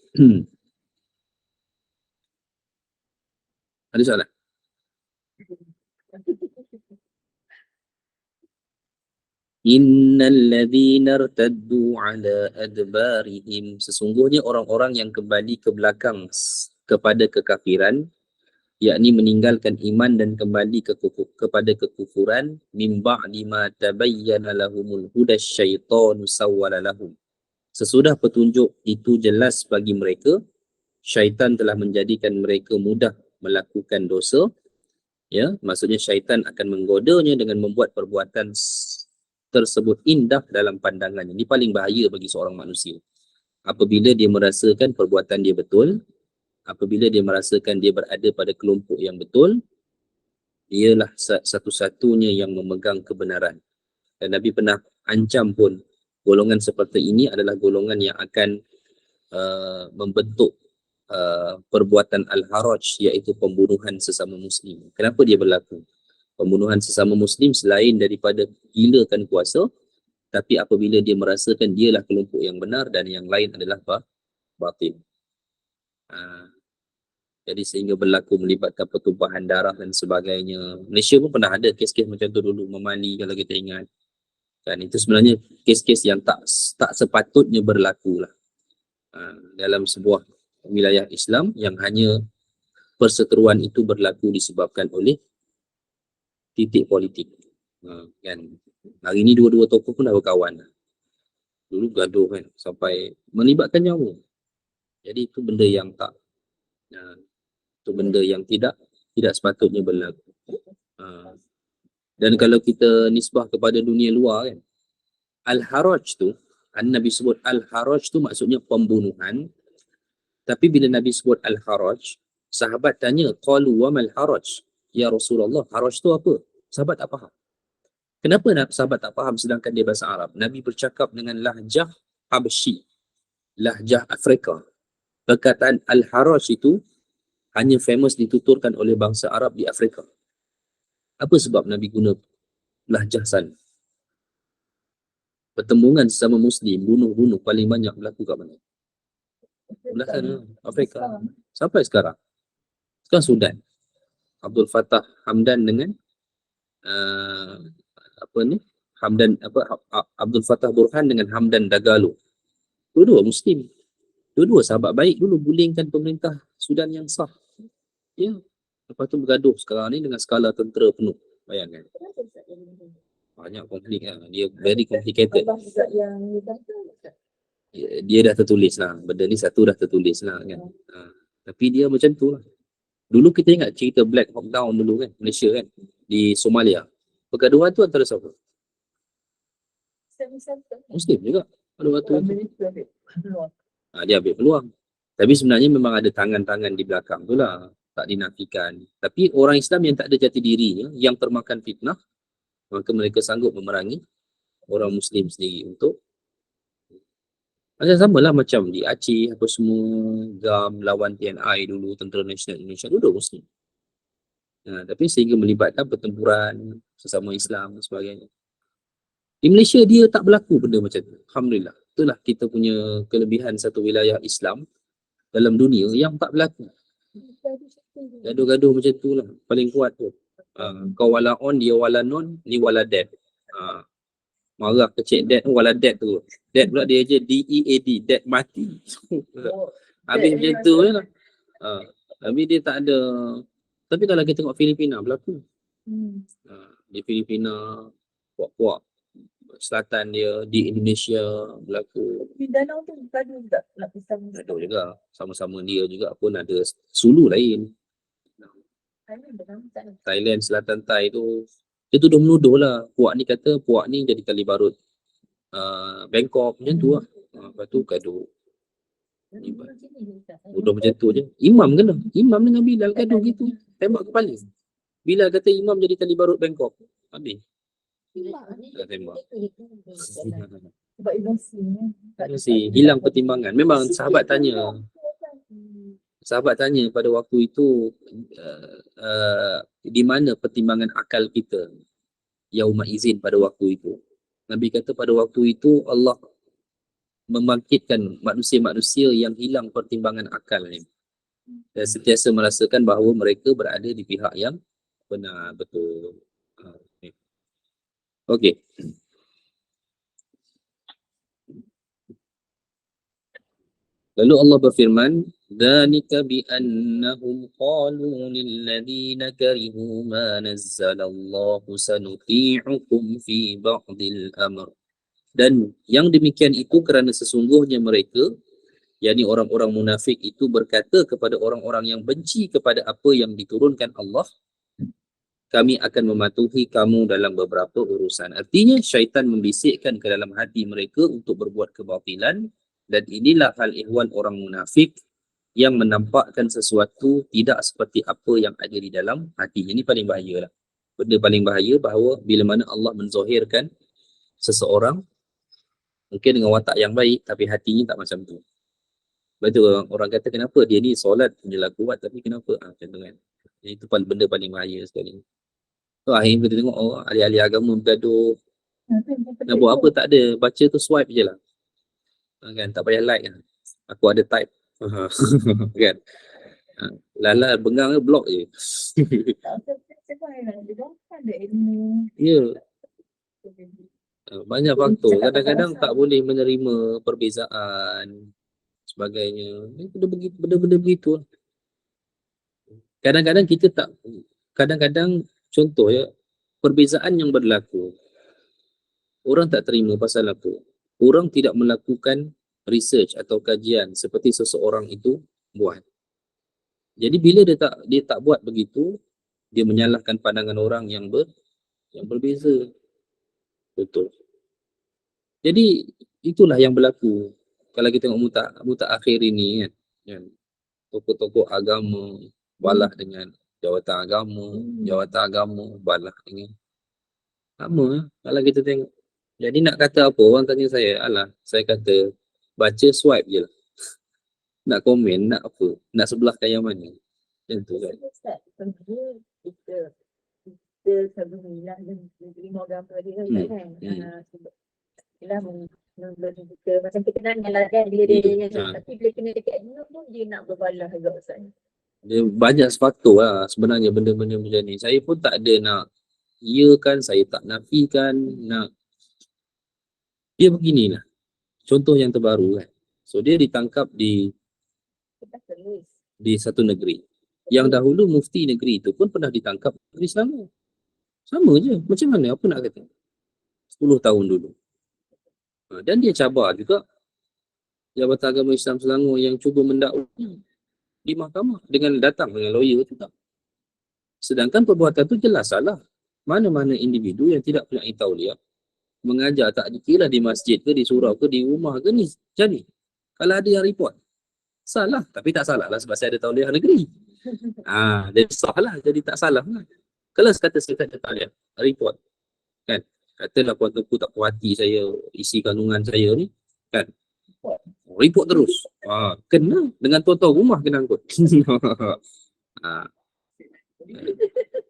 Ada soalan? Innal ladzina irtaddu ala adbarihim, sesungguhnya orang-orang yang kembali ke belakang kepada kekafiran, yakni meninggalkan iman dan kembali kepada kekufuran, min ba'di ma tabayyana lahumul huda syaitanu sawwala lahum, sesudah petunjuk itu jelas bagi mereka, syaitan telah menjadikan mereka mudah melakukan dosa. Ya, maksudnya syaitan akan menggodanya dengan membuat perbuatan tersebut indah dalam pandangannya. Ini paling bahaya bagi seorang manusia. Apabila dia merasakan perbuatan dia betul, apabila dia merasakan dia berada pada kelompok yang betul, dialah satu-satunya yang memegang kebenaran. Dan Nabi pernah ancam pun, golongan seperti ini adalah golongan yang akan membentuk perbuatan al-haraj, iaitu pembunuhan sesama muslim. Kenapa dia berlaku? Pembunuhan sesama muslim selain daripada gilakan kuasa, tapi apabila dia merasakan dialah kelompok yang benar dan yang lain adalah batil. Jadi sehingga berlaku melibatkan pertumpahan darah dan sebagainya. Malaysia pun pernah ada kes-kes macam tu dulu, Memali kalau kita ingat. Dan itu sebenarnya kes-kes yang tak sepatutnya berlaku lah dalam sebuah wilayah Islam yang hanya perseteruan itu berlaku disebabkan oleh titik politik. Kan. Hari ni dua-dua tokoh pun dah berkawan. Dulu gaduh kan sampai melibatkan nyawa. Jadi itu benda yang itu benda yang tidak sepatutnya berlaku. Dan kalau kita nisbah kepada dunia luar kan, al-haraj tu, Nabi sebut al-haraj tu maksudnya pembunuhan. Tapi bila Nabi sebut al-haraj, sahabat tanya, qalu wa mal haraj? Ya Rasulullah, haraj tu apa? Sahabat tak faham. Kenapa sahabat tak faham sedangkan dia bahasa Arab? Nabi bercakap dengan lahjah Habsyi, lahjah Afrika. Perkataan al-haraj itu hanya famous dituturkan oleh bangsa Arab di Afrika. Apa sebab Nabi guna lahjah sana? Pertembungan sesama Muslim, bunuh-bunuh paling banyak berlaku kat mana? Belah sana, Afrika. Sampai sekarang. Sekarang Sudan. Abdul Fattah Hamdan dengan Abdul Fattah Burhan dengan Hamdan Dagalo. Dua-dua Muslim. Dua-dua sahabat baik dulu, gulingkan pemerintah Sudan yang sah. Ya. Lepas tu bergaduh sekarang ni dengan skala tentera penuh. Bayangkan. Banyak konflik lah. Dia very complicated. Dia dah tertulis lah. Benda ni satu dah tertulis lah kan. Tapi dia macam tu lah. Dulu kita ingat cerita Black Hawk Down dulu kan, Malaysia kan, di Somalia. Pergaduhan tu antara siapa? Muslim juga. Pada waktu itu. Dia ambil peluang. Tapi sebenarnya memang ada tangan-tangan di belakang tu lah. Tak dinafikan. Tapi orang Islam yang tak ada jati dirinya, yang termakan fitnah, maka mereka sanggup memerangi orang Muslim sendiri untuk macam sama lah macam di Aceh apa semua, GAM lawan TNI dulu, Tentera Nasional Indonesia, dulu Muslim. Tapi sehingga melibatkan pertempuran sesama Islam dan sebagainya. Di Malaysia dia tak berlaku benda macam tu. Alhamdulillah. Itulah kita punya kelebihan satu wilayah Islam dalam dunia yang tak berlaku. Gaduh-gaduh macam tu lah. Paling kuat tu. Kau wala on, dia wala non, ni wala dead. Marah kecil dead, wala dead tu. Dead pula dia je D-E-A-D, dead mati. Habis macam tu je lah. Tapi dia tak ada. Tapi kalau kita tengok Filipina berlaku. Di Filipina, puak-puak selatan dia, di Indonesia berlaku. Mindanao tu gaduh juga nak pisang. Gaduh juga. Sama-sama dia juga pun ada sulu lain. Thailand, Selatan Thai tu, dia tuduh menuduh lah. Puak ni kata puak ni jadi tali barut Bangkok macam tu lah. Lepas tu gaduh. Bodoh macam tu je. Imam kena. Imam dengan Bilal gaduh gitu. Tembak kepala. Bilal kata imam jadi tali barut Bangkok. Habis. Dah tembak. Sebab emosi ni. Hilang pertimbangan. Memang sahabat tanya pada waktu itu di mana pertimbangan akal kita yauma izin pada waktu itu. Nabi kata pada waktu itu Allah membangkitkan manusia-manusia yang hilang pertimbangan akalnya dan sentiasa merasakan bahawa mereka berada di pihak yang benar, betul. Okey. Lalu Allah berfirman, "Dzalika bi annahum qalu lil ladzina karihu ma nazzalallahu sanuti'ukum fi ba'dil amr." Dan yang demikian itu kerana sesungguhnya mereka, yakni orang-orang munafik itu berkata kepada orang-orang yang benci kepada apa yang diturunkan Allah, kami akan mematuhi kamu dalam beberapa urusan. Artinya syaitan membisikkan ke dalam hati mereka untuk berbuat kebatilan, dan inilah hal ihwal orang munafik yang menampakkan sesuatu tidak seperti apa yang ada di dalam hati. Ini paling bahaya lah. Benda paling bahaya bahawa bila mana Allah menzahirkan seseorang mungkin dengan watak yang baik tapi hatinya tak macam tu. Betul, orang kata kenapa dia ni solat jelah kuat tapi kenapa macam tu kan. Jadi itu benda paling bahaya sekali. So akhirnya kita tengok ahli-ahli agama bergaduh. Nak buat apa tak ada, baca tu swipe je lah. Kan, tak payah like kan. Aku ada type. Kan. Lala bengang ke block je. Ya. Banyak faktor. Kadang-kadang tak boleh menerima perbezaan sebagainya. Benda-benda begitu. Kadang-kadang kita tak, kadang-kadang contoh ya, perbezaan yang berlaku orang tak terima pasal apa? Orang tidak melakukan research atau kajian seperti seseorang itu buat. Jadi bila dia tak buat begitu, dia menyalahkan pandangan orang yang berbeza. Betul. Jadi itulah yang berlaku. Kalau kita tengok mutakhir ini kan, tokoh-tokoh agama balah dengan jawatan agama balah dengan sama. Kalau kita tengok, jadi nak kata apa, orang tanya saya, saya kata baca swipe je lah. Nak komen, nak apa, nak sebelahkan yang mana, macam tu kan. Kita selalu lima agama dia kan. Macam kita nanya lah kan dia tapi bila kena dekat dia pun dia nak berbalah juga Ustaz. Dia banyak faktor lah sebenarnya benda-benda macam ni. Saya pun tak ada nak iakan, saya tak nafikan, dia beginilah. Contoh yang terbaru kan. So dia ditangkap di satu negeri. Yang dahulu mufti negeri itu pun pernah ditangkap di sana. Sama je. Macam mana? Apa nak kata? 10 tahun dulu. Dan dia cabar juga Jabatan Agama Islam Selangor yang cuba mendakwa di mahkamah dengan datang dengan lawyer tu tak. Sedangkan perbuatan tu jelas salah. Mana-mana individu yang tidak punya tauliah mengajar tak dikira di masjid ke, di surau ke, di rumah ke ni jadi. Kalau ada yang report, salah. Tapi tak salah lah sebab saya ada tauliah negeri. Jadi salah, jadi tak salah lah. Kalau kata saya tak ada tauliah, report. Kan? Katalah puan tuku tak puas hati saya, isi kandungan saya ni. Kan? Report terus. Kena dengan tuan-tuan rumah kena angkut.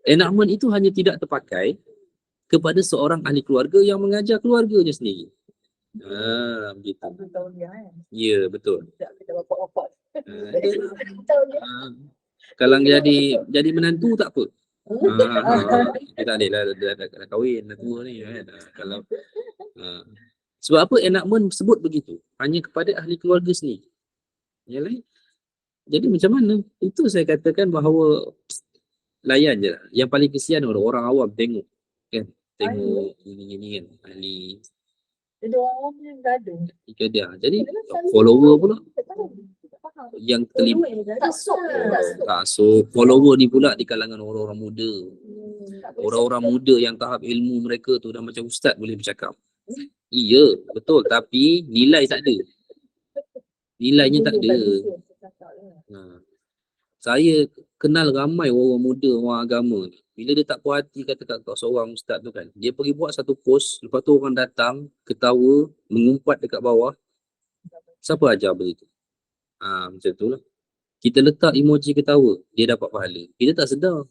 Enakmen itu hanya tidak terpakai kepada seorang ahli keluarga yang mengajar keluarganya sendiri. Begitu. Ya, betul. Kalau jadi menantu tak apa. Kita tak ada dah kahwin, dah tua ni kan. Kalau sebab apa enakmen sebut begitu? Hanya kepada ahli keluarga sendiri. Ya lain. Jadi macam mana? Itu saya katakan bahawa layan je lah. Yang paling kesian orang awam tengok kan. Tengok gini-gini kan. Ahli. Jadi orang awam yang gaduh. Dia. Jadi follower pula. yang terlibat. Taksub. So follower ni pula di kalangan orang-orang muda. Orang-orang muda yang tahap ilmu mereka tu dah macam ustaz boleh bercakap. Iya, betul. Tapi nilai tak ada. Nilainya tak ada. Saya kenal ramai orang muda, orang agama ni. Bila dia tak puas hati kata kat seorang ustaz tu kan, dia pergi buat satu post, lepas tu orang datang, ketawa, mengumpat dekat bawah. Siapa ajar begitu? Macam tu lah. Kita letak emoji ketawa, dia dapat pahala. Kita tak sedar.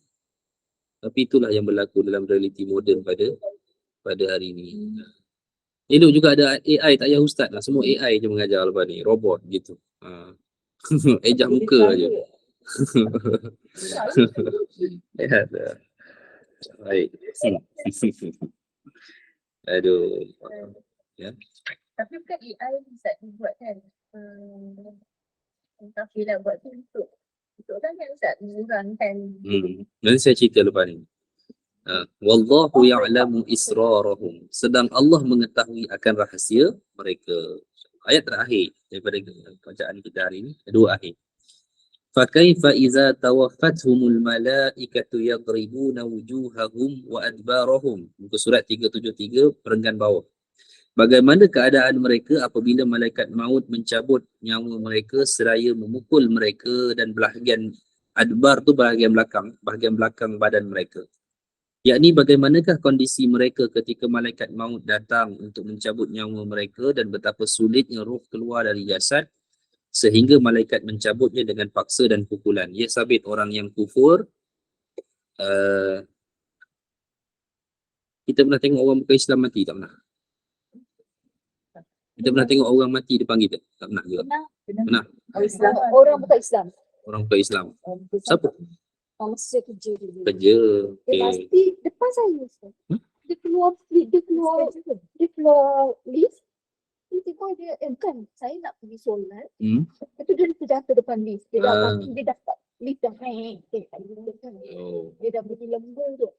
Tapi itulah yang berlaku dalam realiti moden pada hari ni. Elok juga ada AI, tak payah ustaz lah. Semua AI je mengajar lepas ni. Robot gitu. Ejak muka je. Ya, baik. Aduh. Ya. Tapi bukan AI Ustaz dibuat kan. Tapi lah buat tu untuk kan Ustaz mengurangkan. Nanti saya cerita lepas ni. Wallahu ya'lamu israrahum. Sedang Allah mengetahui akan rahasia mereka. Ayat terakhir daripada bacaan kita hari ini, dua akhir. Fakaifa iza tawaffathumul malaikatu yadribuna wujuhahum wa adbarahum. Muka surat 373 perenggan bawah. Bagaimana keadaan mereka apabila malaikat maut mencabut nyawa mereka seraya memukul mereka dan bahagian adbar tu bahagian belakang badan mereka. Yakni bagaimanakah kondisi mereka ketika malaikat maut datang untuk mencabut nyawa mereka dan betapa sulitnya roh keluar dari jasad sehingga malaikat mencabutnya dengan paksa dan pukulan. Ya sabit orang yang kufur. Kita pernah tengok orang bukan Islam mati tak pernah? Kita pernah tengok orang mati depan kita? Tak pernah juga? Pernah? Orang bukan Islam. Orang bukan Islam. Siapa? Masa saya kerja dulu. Kerja. Dia pasti depan saya. Dia keluar lift. Tiba-tiba dia, bukan, saya nak pergi solat. Itu dia terjatuh depan lift. Dia dapat lift dah naik. Dia dah bunyi lembu tu.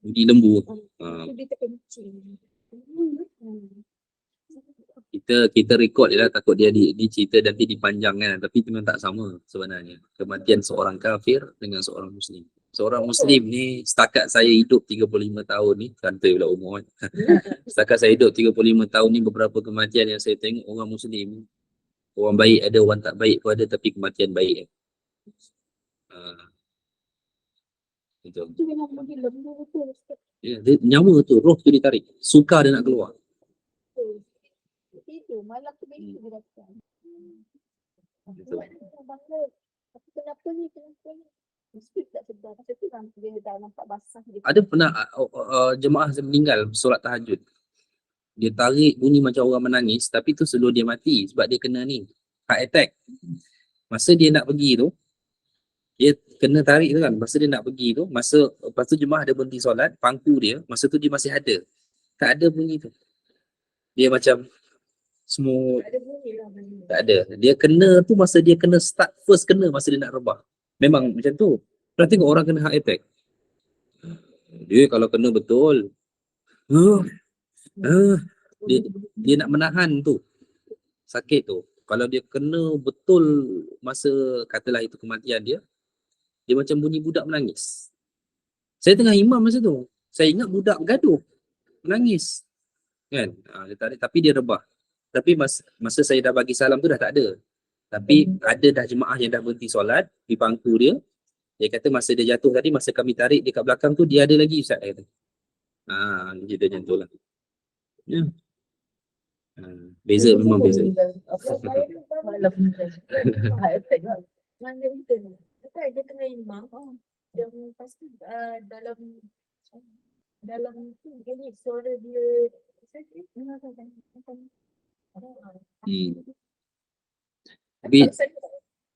Bunyi lembu. Dia terkencing. Kita record je lah, takut dia dicerita nanti dipanjangkan, tapi itu memang tak sama sebenarnya. Kematian seorang kafir dengan seorang muslim. Seorang muslim ni setakat saya hidup 35 tahun ni, kantoi pula umur. Setakat saya hidup 35 tahun ni, beberapa kematian yang saya tengok orang muslim. Orang baik ada, orang tak baik pun ada, tapi kematian baik. Itu memang bunyi lembu betul. Ya, nyawa tu, roh tu ditarik. Sukar dia nak keluar. Itu malam tu dia datang. Tapi kenapa ni? Mesti tak sedar. Masa tu dia dah nampak basah. Ada pernah jemaah meninggal solat tahajud. Dia tarik bunyi macam orang menangis, tapi tu sebelum dia mati sebab dia kena ni, heart attack. Masa dia nak pergi tu, dia kena tarik tu kan. Masa dia nak pergi tu, lepas tu jemaah ada berhenti solat, pangku dia, masa tu dia masih ada. Tak ada bunyi tu. Dia macam semua tak ada. Dia kena tu masa dia kena start first kena masa dia nak rebah. Memang macam tu. Pernah tengok orang kena heart attack. Dia kalau kena betul, dia nak menahan tu sakit tu. Kalau dia kena betul masa katalah itu kematian dia macam bunyi budak menangis. Saya tengah imam masa tu. Saya ingat budak bergaduh, menangis. Kan? Dia tarik, tapi dia rebah. Tapi masa saya dah bagi salam tu dah tak ada. Tapi ada dah jemaah yang dah berhenti solat di pangku dia. Dia kata masa dia jatuh tadi, masa kami tarik dekat belakang tu, dia ada lagi Ustaz. Dia kata. Dia macam tu lah. Ya. Beza, memang beza. Dia kena imam. Dan pasti dalam tu jadi suara dia tapi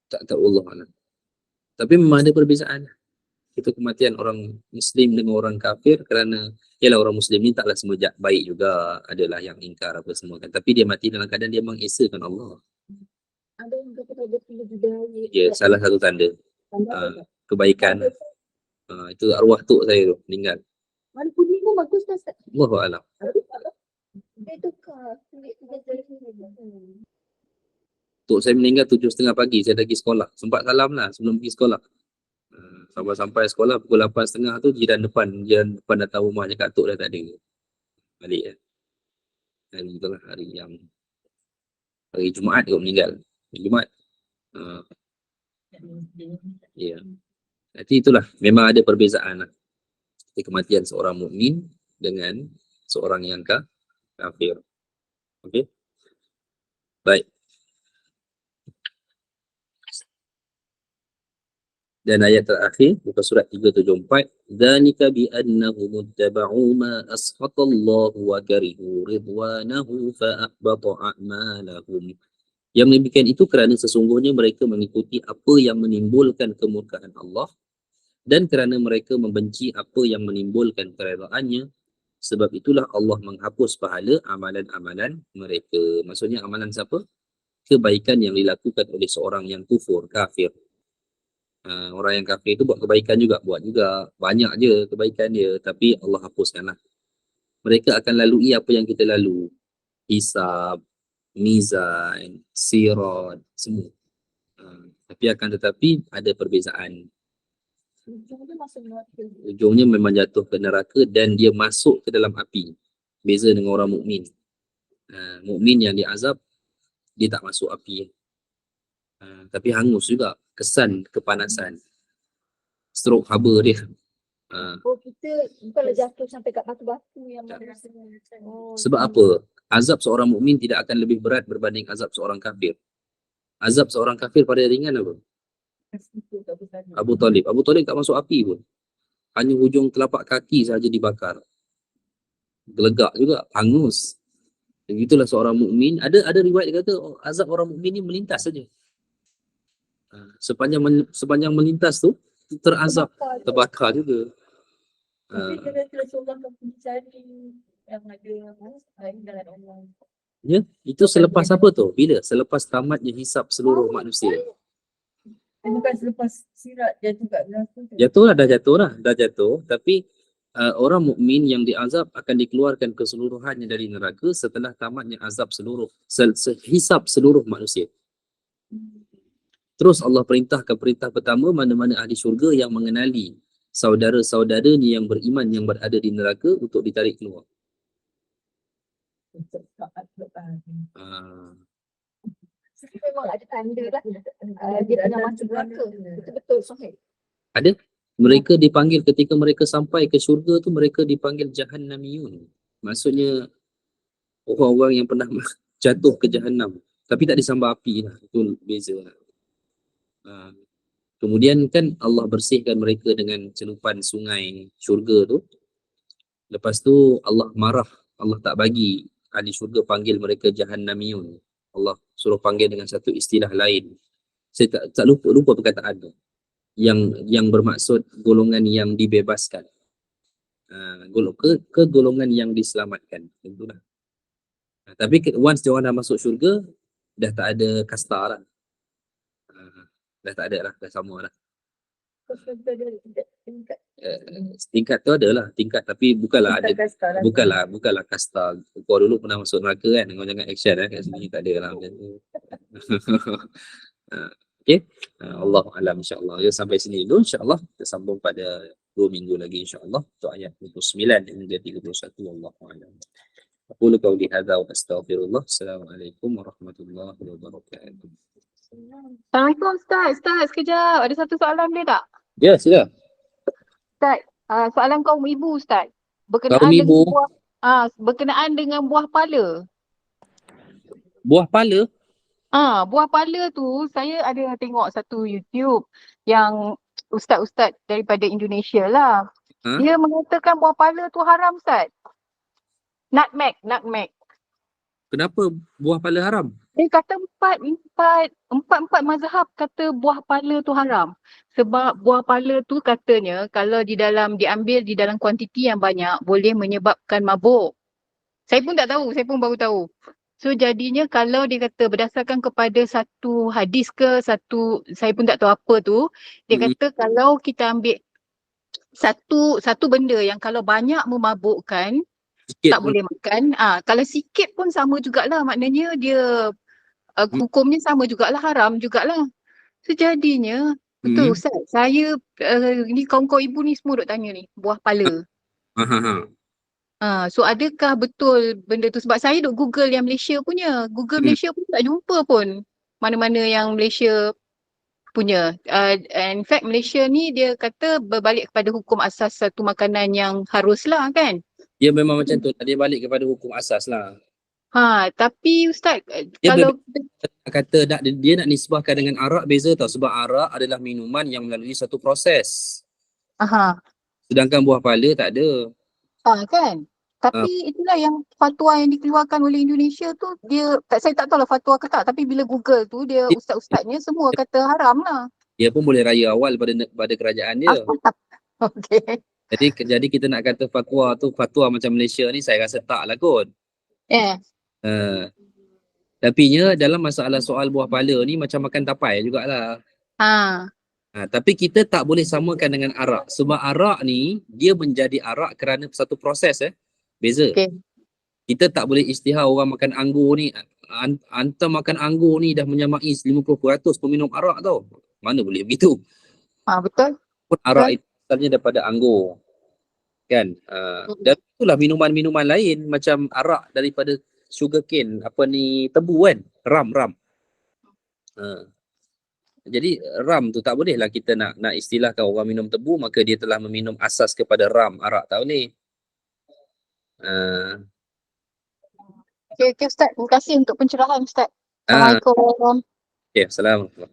tak Allah Allah. Tapi memang ada perbezaan. Itu kematian orang muslim dengan orang kafir, kerana ialah orang muslim ni taklah semua baik juga, adalah yang ingkar apa semua kan, tapi dia mati dalam keadaan dia mengesahkan Allah. Ada yang kata dia pilih budaya. Ya, salah satu tanda kebaikan. Itu arwah tok saya tu meninggal. Mana bunyi pun bagus dah Ustaz. Allahu a'lam. Dia tukar kulit dia jadi Tok saya meninggal 7.30 pagi, saya dah pergi sekolah. Sempat salam lah sebelum pergi sekolah. Sampai sekolah pukul 8.30 tu jiran depan datang rumah cakap tok dah tak ada. Balik kan. Hari itulah hari Jumaat dia meninggal. Hari Jumaat. Ya. Jadi itulah memang ada perbezaan lah. Kematian seorang mukmin dengan seorang yang kafir. Okey. Baik. Dan ayat terakhir buka surat 374, dzalika bi annahum ittaba'u ma asqatallahu wa karihu ridwanahu fa ahbata a'malahum. Yang demikian itu kerana sesungguhnya mereka mengikuti apa yang menimbulkan kemurkaan Allah dan kerana mereka membenci apa yang menimbulkan keredaannya. Sebab itulah Allah menghapus pahala amalan-amalan mereka. Maksudnya amalan siapa? Kebaikan yang dilakukan oleh seorang yang kufur, kafir. Orang yang kafir itu buat kebaikan juga, buat juga banyak je kebaikan dia, tapi Allah hapuskanlah. Mereka akan lalui apa yang kita lalu, hisab, mizan, sirat, semua. Tapi akan tetapi ada perbezaan. Ujungnya memang jatuh ke neraka dan dia masuk ke dalam api. Beza dengan orang mukmin. Mukmin yang diazab, dia tak masuk api. Tapi hangus juga, kesan kepanasan, stroke haba dia. Oh, kita bukanlah jatuh sampai kat batu-batu yang Sebab apa? Azab seorang mukmin tidak akan lebih berat berbanding azab seorang kafir. Azab seorang kafir pada ringan apa? Abu Talib tak masuk api pun. Hanya hujung telapak kaki saja dibakar. Gelegak juga, hangus. Begitulah seorang mukmin. Ada riwayat kata azab orang mukmin ni melintas saja. Sepanjang melintas tu terazab, terbakar juga. Tapi kena seorang mencari yang ada dalam Allah. Ya, itu selepas apa tu? Bila? Selepas tamatnya hisab seluruh manusia. Bukan selepas sirat dia juga berlaku. Dah jatuh. Tapi orang mukmin yang diazab akan dikeluarkan keseluruhannya dari neraka setelah tamatnya azab hisab seluruh manusia. Terus Allah perintahkan perintah pertama, mana-mana ahli syurga yang mengenali saudara-saudaranya yang beriman yang berada di neraka untuk ditarik keluar. Memang ada tanda lah. Dia pernah masuk neraka. Betul-betul sahih. Ada. Mereka dipanggil ketika mereka sampai ke syurga tu, mereka dipanggil Jahannamiyun. Maksudnya orang-orang yang pernah jatuh ke Jahannam. Tapi tak disambar api lah. Itu beza lah. Kemudian kan Allah bersihkan mereka dengan celupan sungai syurga tu. Lepas tu Allah marah. Allah tak bagi ahli syurga panggil mereka Jahannamiyun. Allah suruh panggil dengan satu istilah lain. Saya tak lupa perkataan tu. Yang bermaksud golongan yang dibebaskan. Ke golongan yang diselamatkan. Tentulah. Tapi once dia orang dah masuk syurga, dah tak ada kasta lah. Dah tak ada lah, dah sama lah. Tingkat tu adalah tingkat, tapi bukanlah kasta. Kau dulu pernah masuk neraka kan, kau jangan action kat sini, tak ada lah macam tu. Okay, Allah alam, insyaAllah. Ya, sampai sini dulu, insyaAllah kita sambung pada 2 minggu lagi, insyaAllah, untuk ayat 29 hingga 31. Allah alam. Aku qauli hadza wa astaghfirullah. Assalamualaikum warahmatullahi wabarakatuh. Assalamualaikum Ustaz. Ustaz, sekejap. Ada satu soalan boleh tak? Ya, sila. Ustaz, soalan kaum ibu Ustaz. Kaum ibu. Berkenaan dengan buah pala. Buah pala? Buah pala tu saya ada tengok satu YouTube yang ustaz-ustaz daripada Indonesia lah. Dia mengatakan buah pala tu haram Ustaz. Nutmeg. Kenapa buah pala haram? Dia kata empat mazhab kata buah pala tu haram. Sebab buah pala tu katanya kalau diambil di dalam kuantiti yang banyak boleh menyebabkan mabuk. Saya pun tak tahu, saya pun baru tahu. So jadinya kalau dia kata berdasarkan kepada satu hadis saya pun tak tahu apa tu, dia kata kalau kita ambil satu benda yang kalau banyak memabukkan, sikit tak boleh makan. Kalau sikit pun sama jugalah, maknanya dia hukumnya sama jugalah, haram jugalah. Sejadinya, betul Ustaz, saya ni kawan-kawan ibu ni semua duk tanya ni, buah pala. So adakah betul benda tu, sebab saya duk Google yang Malaysia punya. Google Malaysia pun tak jumpa pun mana-mana yang Malaysia punya. In fact Malaysia ni dia kata berbalik kepada hukum asas satu makanan yang haruslah kan. Dia memang macam tu, dia balik kepada hukum asas lah. Tapi Ustaz, Dia kalau kata dia nak nisbahkan dengan arak beza tau, sebab arak adalah minuman yang melalui satu proses. Sedangkan buah pala tak ada. kan. Tapi itulah yang fatwa yang dikeluarkan oleh Indonesia tu, saya tak tahulah fatwa ke tak, tapi bila Google tu dia ustaz-ustaznya semua kata haram lah. Dia pun boleh raya awal pada kerajaan dia. Okay. Jadi kita nak kata fatwa tu fatwa macam Malaysia ni, saya rasa tak lah kot. Tapi dalam masalah soal buah pala ni macam makan tapai jugalah. Tapi kita tak boleh samakan dengan arak, sebab arak ni dia menjadi arak kerana satu proses beza. Kita tak boleh isytihar orang makan anggur ni, hantar makan anggur ni dah menyamai 50% peminum arak tau. Mana boleh begitu? Betul. Arak itu asalnya daripada anggur. Kan? Dan itulah minuman-minuman lain macam arak daripada sugarcane, tebu kan? Ram. Jadi ram tu tak boleh lah kita nak istilahkan orang minum tebu maka dia telah meminum asas kepada ram, arak tak boleh. Okay Ustaz, terima kasih untuk pencerahan Ustaz. Assalamualaikum. Assalamualaikum.